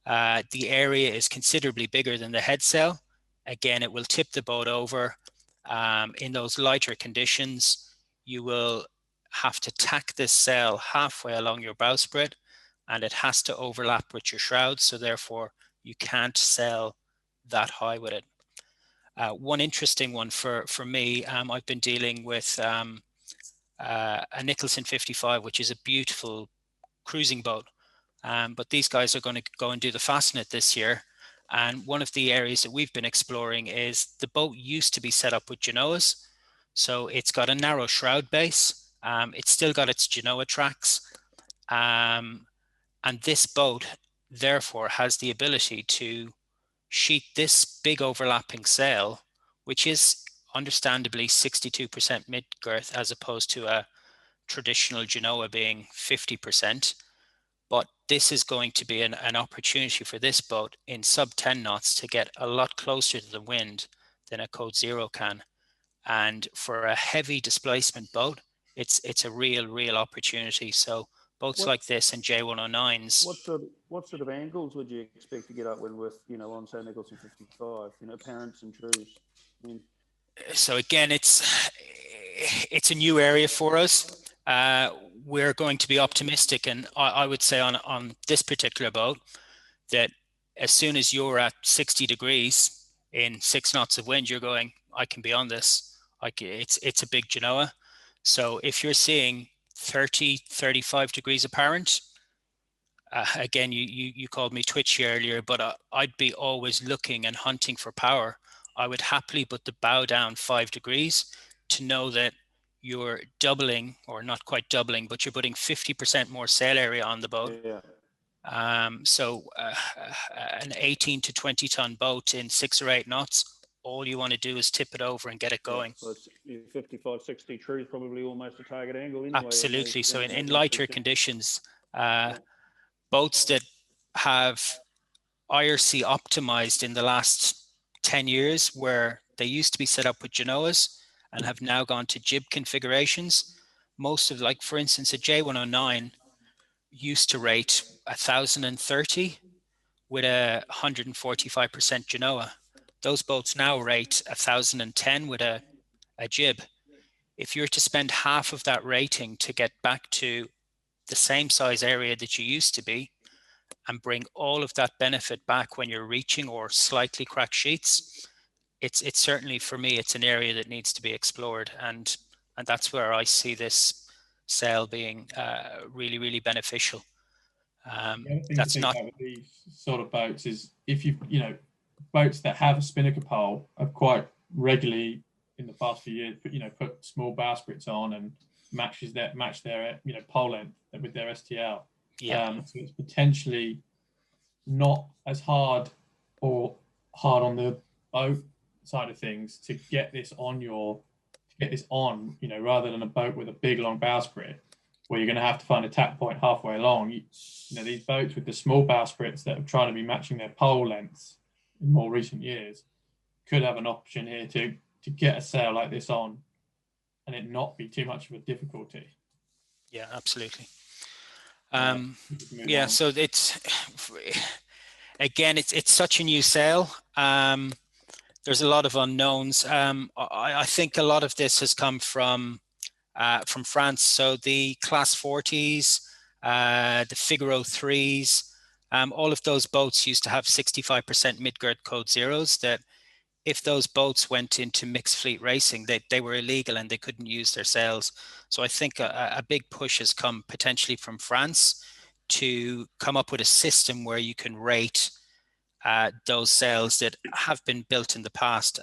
the area is considerably bigger than the head sail. Again, it will tip the boat over. In those lighter conditions, you will have to tack this sail halfway along your bowsprit, and it has to overlap with your shrouds, so therefore you can't sail that high with it. One interesting one for me, I've been dealing with a Nicholson 55, which is a beautiful cruising boat, but these guys are going to go and do the Fastnet this year. And one of the areas that we've been exploring is the boat used to be set up with genoas. So it's got a narrow shroud base. It's still got its genoa tracks. And this boat, therefore, has the ability to sheet this big overlapping sail, which is understandably 62% mid-girth as opposed to a traditional genoa being 50%. But this is going to be an opportunity for this boat in sub 10 knots to get a lot closer to the wind than a Code Zero can. And for a heavy displacement boat, it's a real opportunity. So boats like this and J109s. What sort of angles would you expect to get upwind with, you know, on say Nicholson 55, you know, parents and trews? I mean, so again, it's a new area for us. We're going to be optimistic, and I would say on this particular boat that as soon as you're at 60 degrees in 6 knots of wind, you're going, I can be on this. It's a big genoa. So if you're seeing 30, 35 degrees apparent, again, you called me twitchy earlier, but I'd be always looking and hunting for power. I would happily put the bow down 5 degrees to know that you're doubling, or not quite doubling, but you're putting 50% more sail area on the boat. Yeah. So an 18 to 20 ton boat in 6 or 8 knots, all you want to do is tip it over and get it going. Yeah, so it's 55, 60 true is probably almost a target angle anyway. Absolutely. So in lighter conditions, boats that have IRC optimized in the last 10 years, where they used to be set up with genoas and have now gone to jib configurations. Most of, like for instance, a J109 used to rate 1,030 with a 145% genoa. Those boats now rate 1,010 with a jib. If you're to spend half of that rating to get back to the same size area that you used to be and bring all of that benefit back when you're reaching or slightly cracked sheets, it's certainly, for me, it's an area that needs to be explored, and that's where I see this sail being really, really beneficial. The other thing to That's think not, about with these sort of boats is if boats that have a spinnaker pole have quite regularly in the past few years, put small bowsprits on and match their pole length with their STL. yeah. So it's potentially not as hard on the boat side of things to get this on rather than a boat with a big long bowsprit where you're going to have to find a tack point halfway along. These boats with the small bowsprits that are trying to be matching their pole lengths in more recent years could have an option here to get a sail like this on and it not be too much of a difficulty. Yeah, absolutely. On. So it's, again, it's such a new sail. There's a lot of unknowns. I think a lot of this has come from France. So the Class 40s, the Figaro 3s, all of those boats used to have 65% Midgirt code zeros that if those boats went into mixed fleet racing, they were illegal and they couldn't use their sails. So I think a big push has come potentially from France to come up with a system where you can rate those sails that have been built in the past.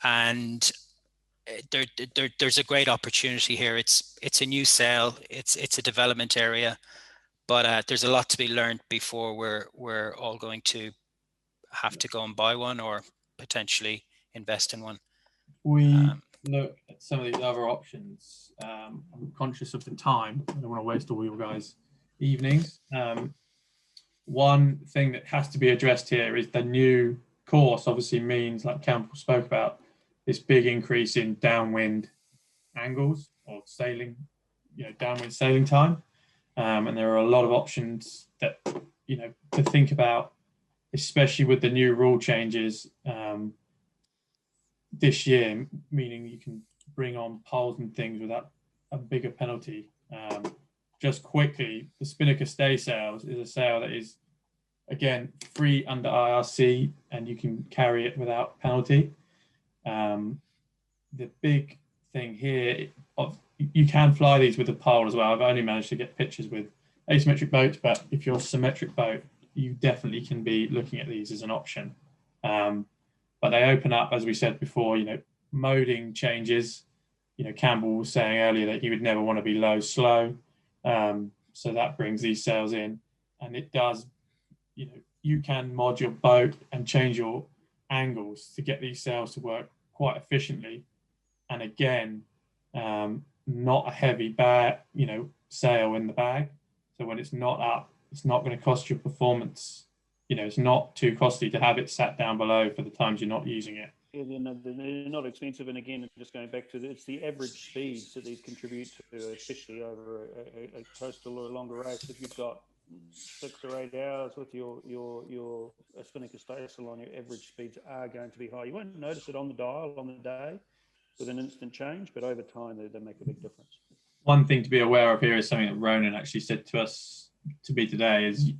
And there's a great opportunity here. It's a new sail, it's a development area, but there's a lot to be learned before we're all going to have to go and buy one or potentially invest in one. We look at some of these other options. I'm conscious of the time. I don't want to waste all your guys' evenings. One thing that has to be addressed here is the new course obviously means, like Campbell spoke about, this big increase in downwind angles or sailing, downwind sailing time. And there are a lot of options that, to think about, especially with the new rule changes this year, meaning you can bring on poles and things without a bigger penalty. Just quickly, the spinnaker stay sails is a sail that is, again, free under IRC and you can carry it without penalty. The big thing here, you can fly these with a pole as well. I've only managed to get pictures with asymmetric boats, but if you're a symmetric boat, you definitely can be looking at these as an option. But they open up, as we said before, moding changes. Campbell was saying earlier that he would never want to be low, slow. So that brings these sails in, and it does, you can mod your boat and change your angles to get these sails to work quite efficiently. And again, not a heavy bag, sail in the bag. So when it's not up, it's not going to cost you performance. It's not too costly to have it sat down below for the times you're not using it. Yeah, they're not expensive. And again, just going back to it's the average speeds that these contribute to, especially over a coastal or a longer race. If you've got 6 or 8 hours with your spinnaker stay sail on, your average speeds are going to be high. You won't notice it on the dial on the day with an instant change, but over time they make a big difference. One thing to be aware of here is something that Ronan actually said to me today is,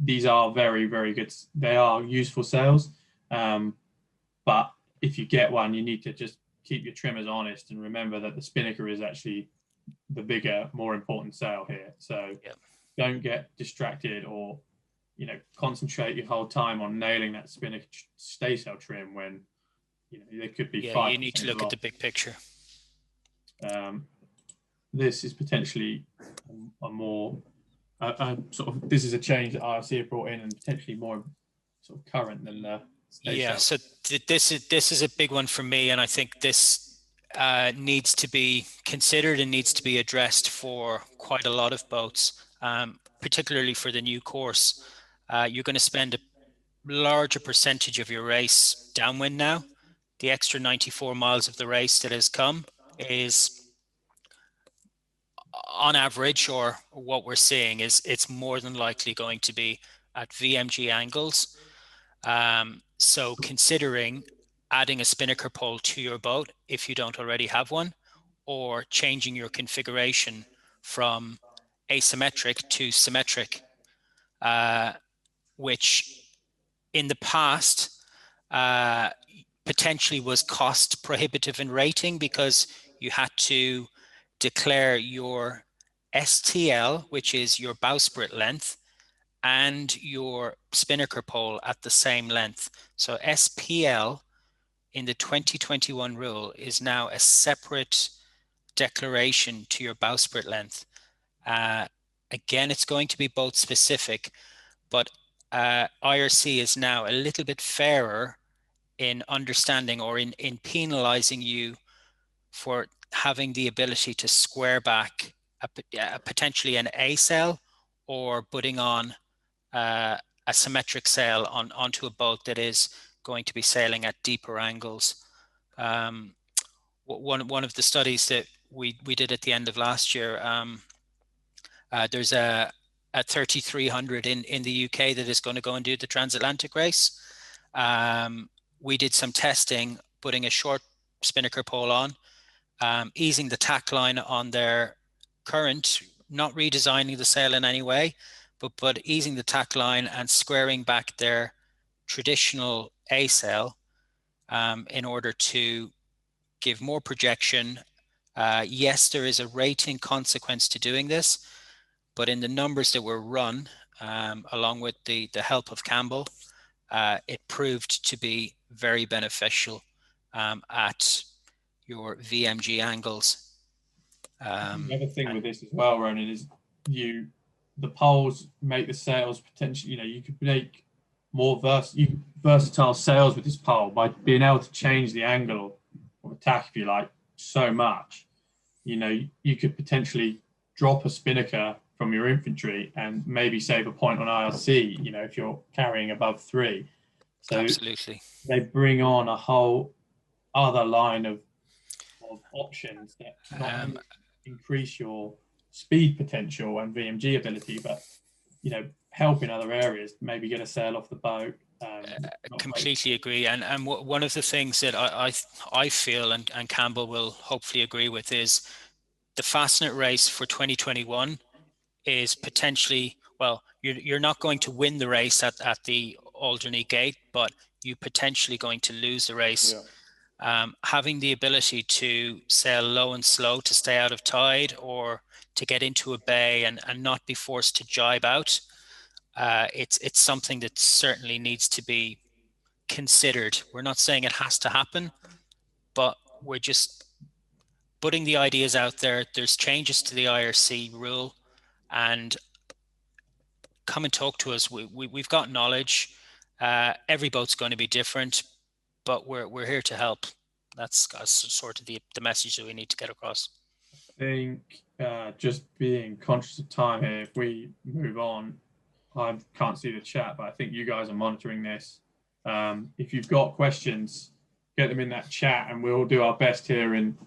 these are very, very good. They are useful sails. But if you get one, you need to just keep your trimmers honest and remember that the spinnaker is actually the bigger, more important sail here. So don't get distracted or, concentrate your whole time on nailing that spinnaker staysail trim when, there could be 5%. You need to look at the big picture. This is potentially a more this is a change that IRC have brought in and potentially more sort of current than the so this is a big one for me, and I think this needs to be considered and needs to be addressed for quite a lot of boats, particularly for the new course. You're going to spend a larger percentage of your race downwind now. The extra 94 miles of the race that has come is, on average, or what we're seeing is it's more than likely going to be at VMG angles. So considering adding a spinnaker pole to your boat if you don't already have one, or changing your configuration from asymmetric to symmetric, which in the past potentially was cost prohibitive in rating, because you had to declare your STL, which is your bowsprit length, and your spinnaker pole at the same length. So SPL in the 2021 rule is now a separate declaration to your bowsprit length. Again, it's going to be boat specific, but IRC is now a little bit fairer in understanding, or in penalizing you for having the ability to square back potentially an A sail, or putting on a symmetric sail onto a boat that is going to be sailing at deeper angles. One of the studies that we did at the end of last year, there's a 3300 in the UK that is going to go and do the transatlantic race. We did some testing, putting a short spinnaker pole on, easing the tack line on their current, not redesigning the sail in any way, but easing the tack line and squaring back their traditional A sail in order to give more projection. Yes, there is a rating consequence to doing this, but in the numbers that were run, along with the help of Campbell, it proved to be very beneficial at your VMG angles. The other thing with this as well, Ronan, is the poles make the sails potentially, you could make more versatile sails with this pole by being able to change the angle of attack, if you like, so much. You could potentially drop a spinnaker from your infantry and maybe save a point on IRC, if you're carrying above 3. So absolutely, they bring on a whole other line of options that not only increase your speed potential and VMG ability, but help in other areas, maybe get a sail off the boat. Completely agree. And one of the things that I feel, and Campbell will hopefully agree with, is the Fastnet race for 2021 is potentially, well, you're not going to win the race at the Alderney Gate, but you're potentially going to lose the race. Yeah. Having the ability to sail low and slow to stay out of tide, or to get into a bay and not be forced to jibe out, it's something that certainly needs to be considered. We're not saying it has to happen, but we're just putting the ideas out there. There's changes to the IRC rule, and come and talk to us. We've got knowledge. Every boat's going to be different, but we're here to help. That's sort of the message that we need to get across. I think just being conscious of time here, if we move on, I can't see the chat, but I think you guys are monitoring this. If you've got questions, get them in that chat, and we'll do our best here in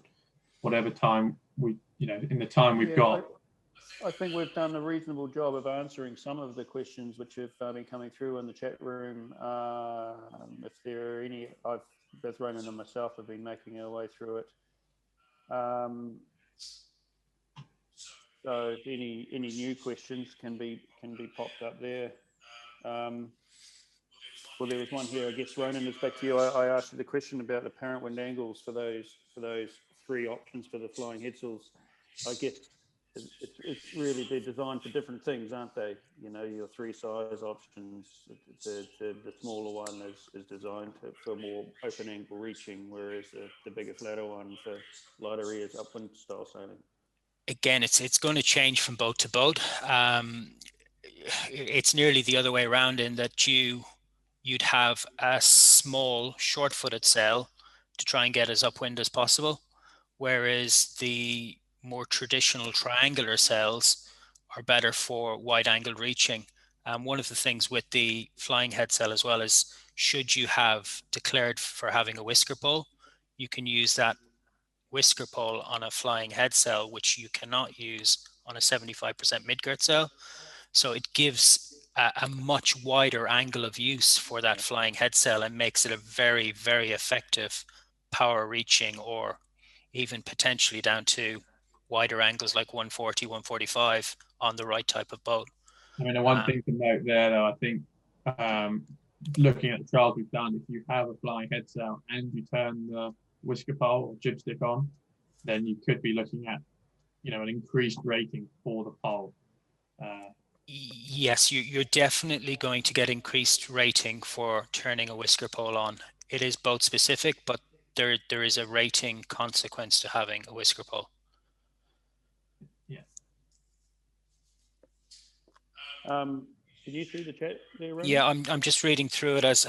whatever time in the time we've got. I think we've done a reasonable job of answering some of the questions which have been coming through in the chat room. If there are any, both Ronan and myself have been making our way through it. So if any new questions can be popped up there. Well, there was one here. I guess Ronan, it's back to you. I asked you the question about apparent wind angles for those 3 options for the flying headsails. I guess it's really, they're designed for different things, aren't they? Your 3 size options. The smaller one is designed for more open angle reaching, whereas the bigger, flatter one for lighter ears upwind style sailing. Again, it's going to change from boat to boat. It's nearly the other way around, in that you'd have a small, short-footed sail to try and get as upwind as possible, whereas the more traditional triangular sails are better for wide-angle reaching. One of the things with the flying head sail as well is, should you have declared for having a whisker pole, you can use that whisker pole on a flying head sail, which you cannot use on a 75% Midgirt sail. So it gives a much wider angle of use for that flying head sail, and makes it a very, very effective power reaching, or even potentially down to wider angles like 140, 145 on the right type of boat. I mean, the one thing to note there, though, I think looking at the trials we've done, if you have a flying headsail and you turn the whisker pole or jib stick on, then you could be looking at, an increased rating for the pole. Yes, you're definitely going to get increased rating for turning a whisker pole on. It is boat specific, but there is a rating consequence to having a whisker pole. Yeah. Can you see the chat there, Roman? Yeah, I'm just reading through it as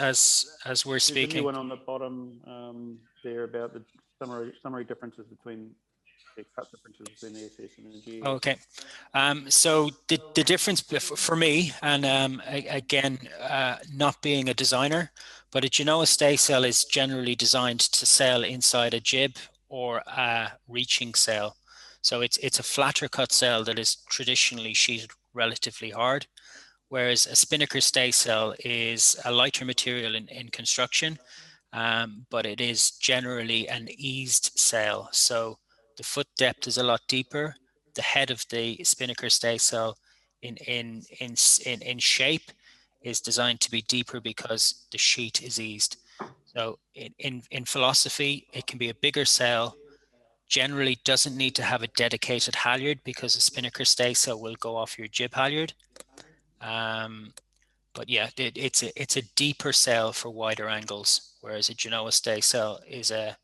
we're There's speaking. a new one on the bottom there about the summary differences between the cut differences between the SS and the GS. Okay, so the difference for me, and again, not being a designer, but a Genoa staysail is generally designed to sail inside a jib or a reaching sail. So it's a flatter cut sail that is traditionally sheeted relatively hard, whereas a spinnaker staysail is a lighter material in construction, but it is generally an eased sail. So the foot depth is a lot deeper. The head of the spinnaker staysail in shape is designed to be deeper because the sheet is eased. So in philosophy, it can be a bigger sail. Generally doesn't need to have a dedicated halyard because a spinnaker staysail will go off your jib halyard. But yeah, it's a deeper sail for wider angles, whereas a Genoa staysail is a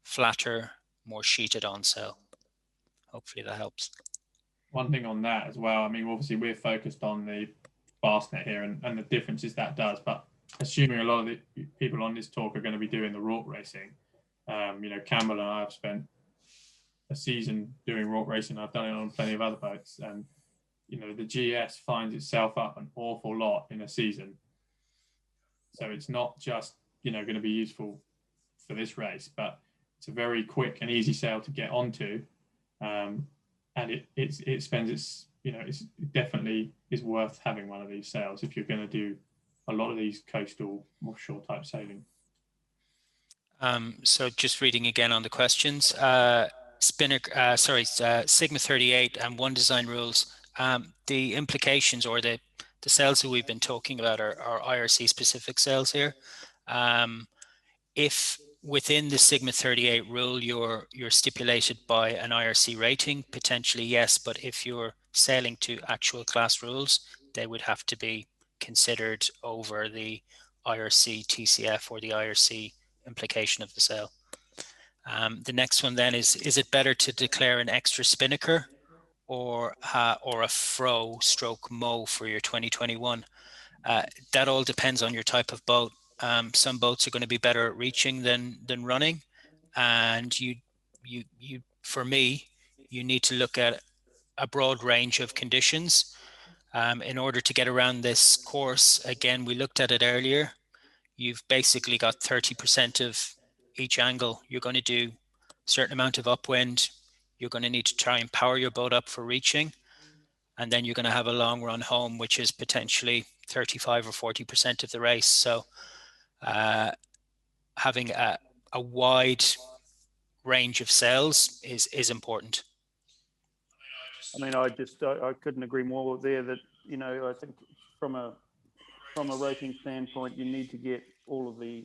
flatter, more sheeted on sail. Hopefully that helps. One thing on that as well, I mean, obviously we're focused on the Fastnet here and the differences that does, but assuming a lot of the people on this talk are going to be doing the Rourke racing, Campbell and I have spent a season doing Rourke racing. I've done it on plenty of other boats, and the GS finds itself up an awful lot in a season. So it's not just, going to be useful for this race, but it's a very quick and easy sail to get onto. And it spends its, it definitely is worth having one of these sails if you're going to do a lot of these coastal offshore type sailing. So just reading again on the questions, Sigma 38 and one design rules. The implications or the sails that we've been talking about are IRC specific sails here. If within the Sigma 38 rule you're stipulated by an IRC rating, potentially yes, but if you're sailing to actual class rules, they would have to be considered over the IRC TCF or the IRC implication of the sail. The next one then is it better to declare an extra spinnaker or a fro stroke mow for your 2021? That all depends on your type of boat. Some boats are going to be better at reaching than running, and you for me, you need to look at a broad range of conditions in order to get around this course. Again, we looked at it earlier. You've basically got 30% of each angle. You're going to do a certain amount of upwind. You're going to need to try and power your boat up for reaching. And then you're going to have a long run home, which is potentially 35 or 40% of the race. So having a wide range of sails is important. I mean, I couldn't agree more there that, I think from a rating standpoint, you need to get all of the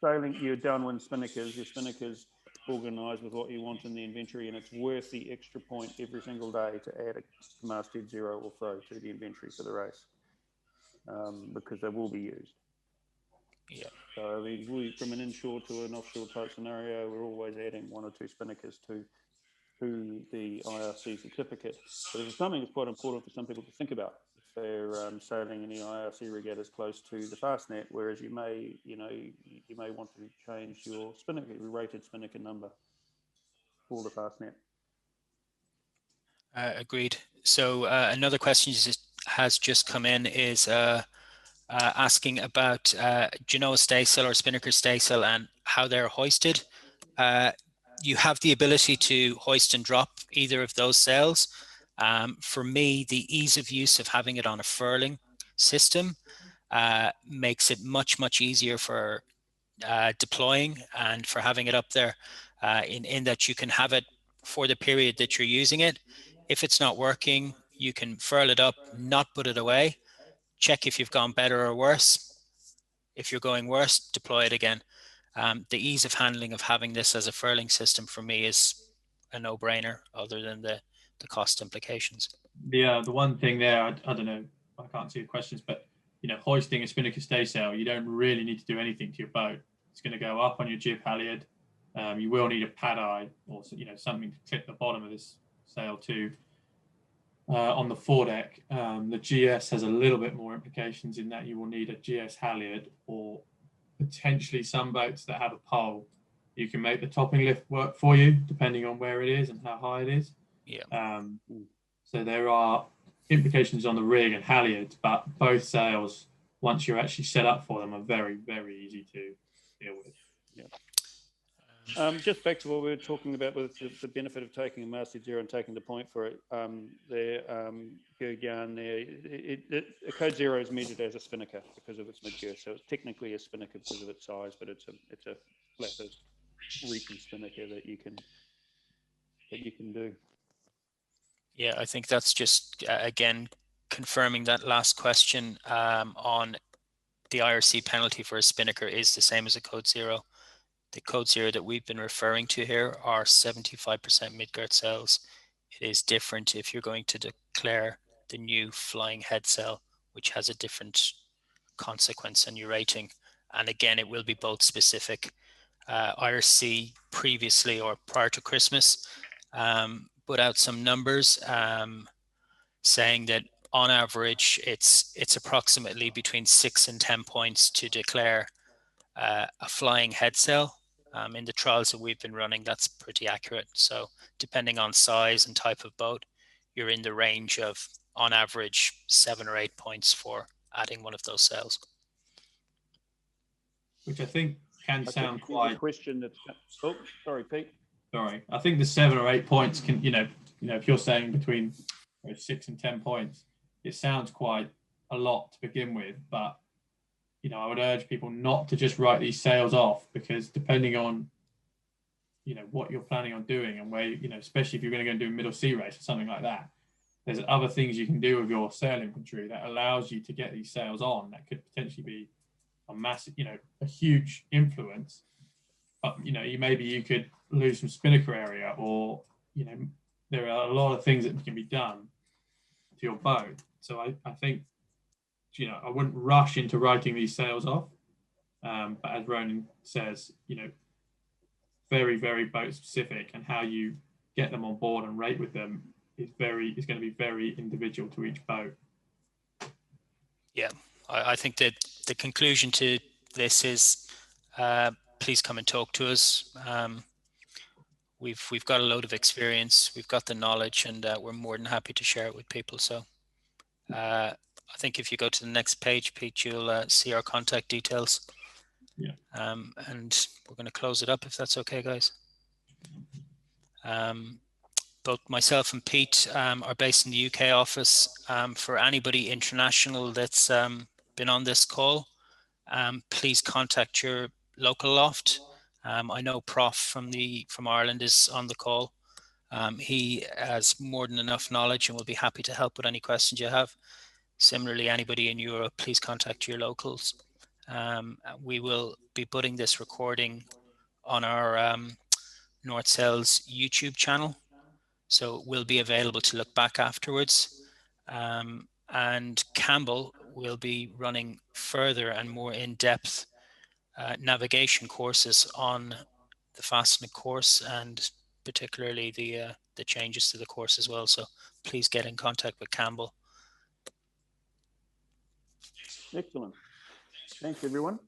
sailing, your downwind spinnakers, your spinnakers organised with what you want in the inventory, and it's worth the extra point every single day to add a Masthead Zero or fro to the inventory for the race, because they will be used. Yeah. So I mean, from an inshore to an offshore type scenario, we're always adding one or two spinnakers to the IRC certificate. But it's something that's quite important for some people to think about if they're sailing in the IRC regattas close to the Fastnet, whereas you may want to change your spinnaker, your rated spinnaker number for the Fastnet. Agreed. So another question has just come in is asking about Genoa staysail or spinnaker staysail and how they're hoisted. You have the ability to hoist and drop either of those sails. For me, the ease of use of having it on a furling system makes it much easier for deploying and for having it up there in that you can have it for the period that you're using it. If it's not working, you can furl it up, not put it away, check if you've gone better or worse. If you're going worse, deploy it again. The ease of handling of having this as a furling system for me is a no-brainer, other than the cost implications. The one thing there, I don't know, I can't see the questions, but hoisting a spinnaker staysail, you don't really need to do anything to your boat. It's going to go up on your jib halyard. You will need a pad eye or something to clip the bottom of this sail too. On the foredeck, the GS has a little bit more implications in that you will need a GS halyard, or potentially some boats that have a pole. You can make the topping lift work for you depending on where it is and how high it is. Yeah. So there are implications on the rig and halyards, but both sails, once you're actually set up for them, are very, very easy to deal with. Yeah. Just back to what we were talking about with the benefit of taking a Masthead Zero and taking the point for it. Yarn there, a Code Zero is measured as a spinnaker because of its Midgirt, so it's technically a spinnaker because of its size, but it's a flatter reefing spinnaker that you can do. Yeah, I think that's just again confirming that last question on the IRC penalty for a spinnaker is the same as a Code Zero. The Code Zero that we've been referring to here are 75% Midgirt sails. It is different if you're going to declare the new flying Headsail, which has a different consequence in your rating. And again, it will be boat specific. IRC previously, or prior to Christmas, put out some numbers saying that on average it's approximately between 6 and 10 points to declare a flying Headsail. In the trials that we've been running, that's pretty accurate. So depending on size and type of boat, you're in the range of, on average, 7 or 8 points for adding one of those sails. Which I think can sound quite... question that's... Oh, sorry, Pete. Sorry. I think the 7 or 8 points can, if you're saying between 6 and 10 points, it sounds quite a lot to begin with, but I would urge people not to just write these sails off, because depending on, what you're planning on doing and where, especially if you're going to go and do a middle sea race or something like that, there's other things you can do with your sail infantry that allows you to get these sails on that could potentially be a massive, a huge influence. But, maybe you could lose some spinnaker area, or, there are a lot of things that can be done to your boat. So I think, I wouldn't rush into writing these sails off. But as Ronan says, very, very boat specific, and how you get them on board and rate with them is going to be very individual to each boat. Yeah, I think that the conclusion to this is please come and talk to us. We've got a load of experience, we've got the knowledge, and we're more than happy to share it with people. So I think if you go to the next page, Pete, you'll see our contact details. Yeah. And we're going to close it up if that's okay, guys. Both myself and Pete are based in the UK office. For anybody international that's been on this call, please contact your local loft. I know Prof from Ireland is on the call. He has more than enough knowledge and will be happy to help with any questions you have. Similarly, anybody in Europe, please contact your locals. We will be putting this recording on our North Sails YouTube channel, so it will be available to look back afterwards. And Campbell will be running further and more in-depth navigation courses on the Fastnet course, and particularly the changes to the course as well. So please get in contact with Campbell. Excellent. Thanks, everyone.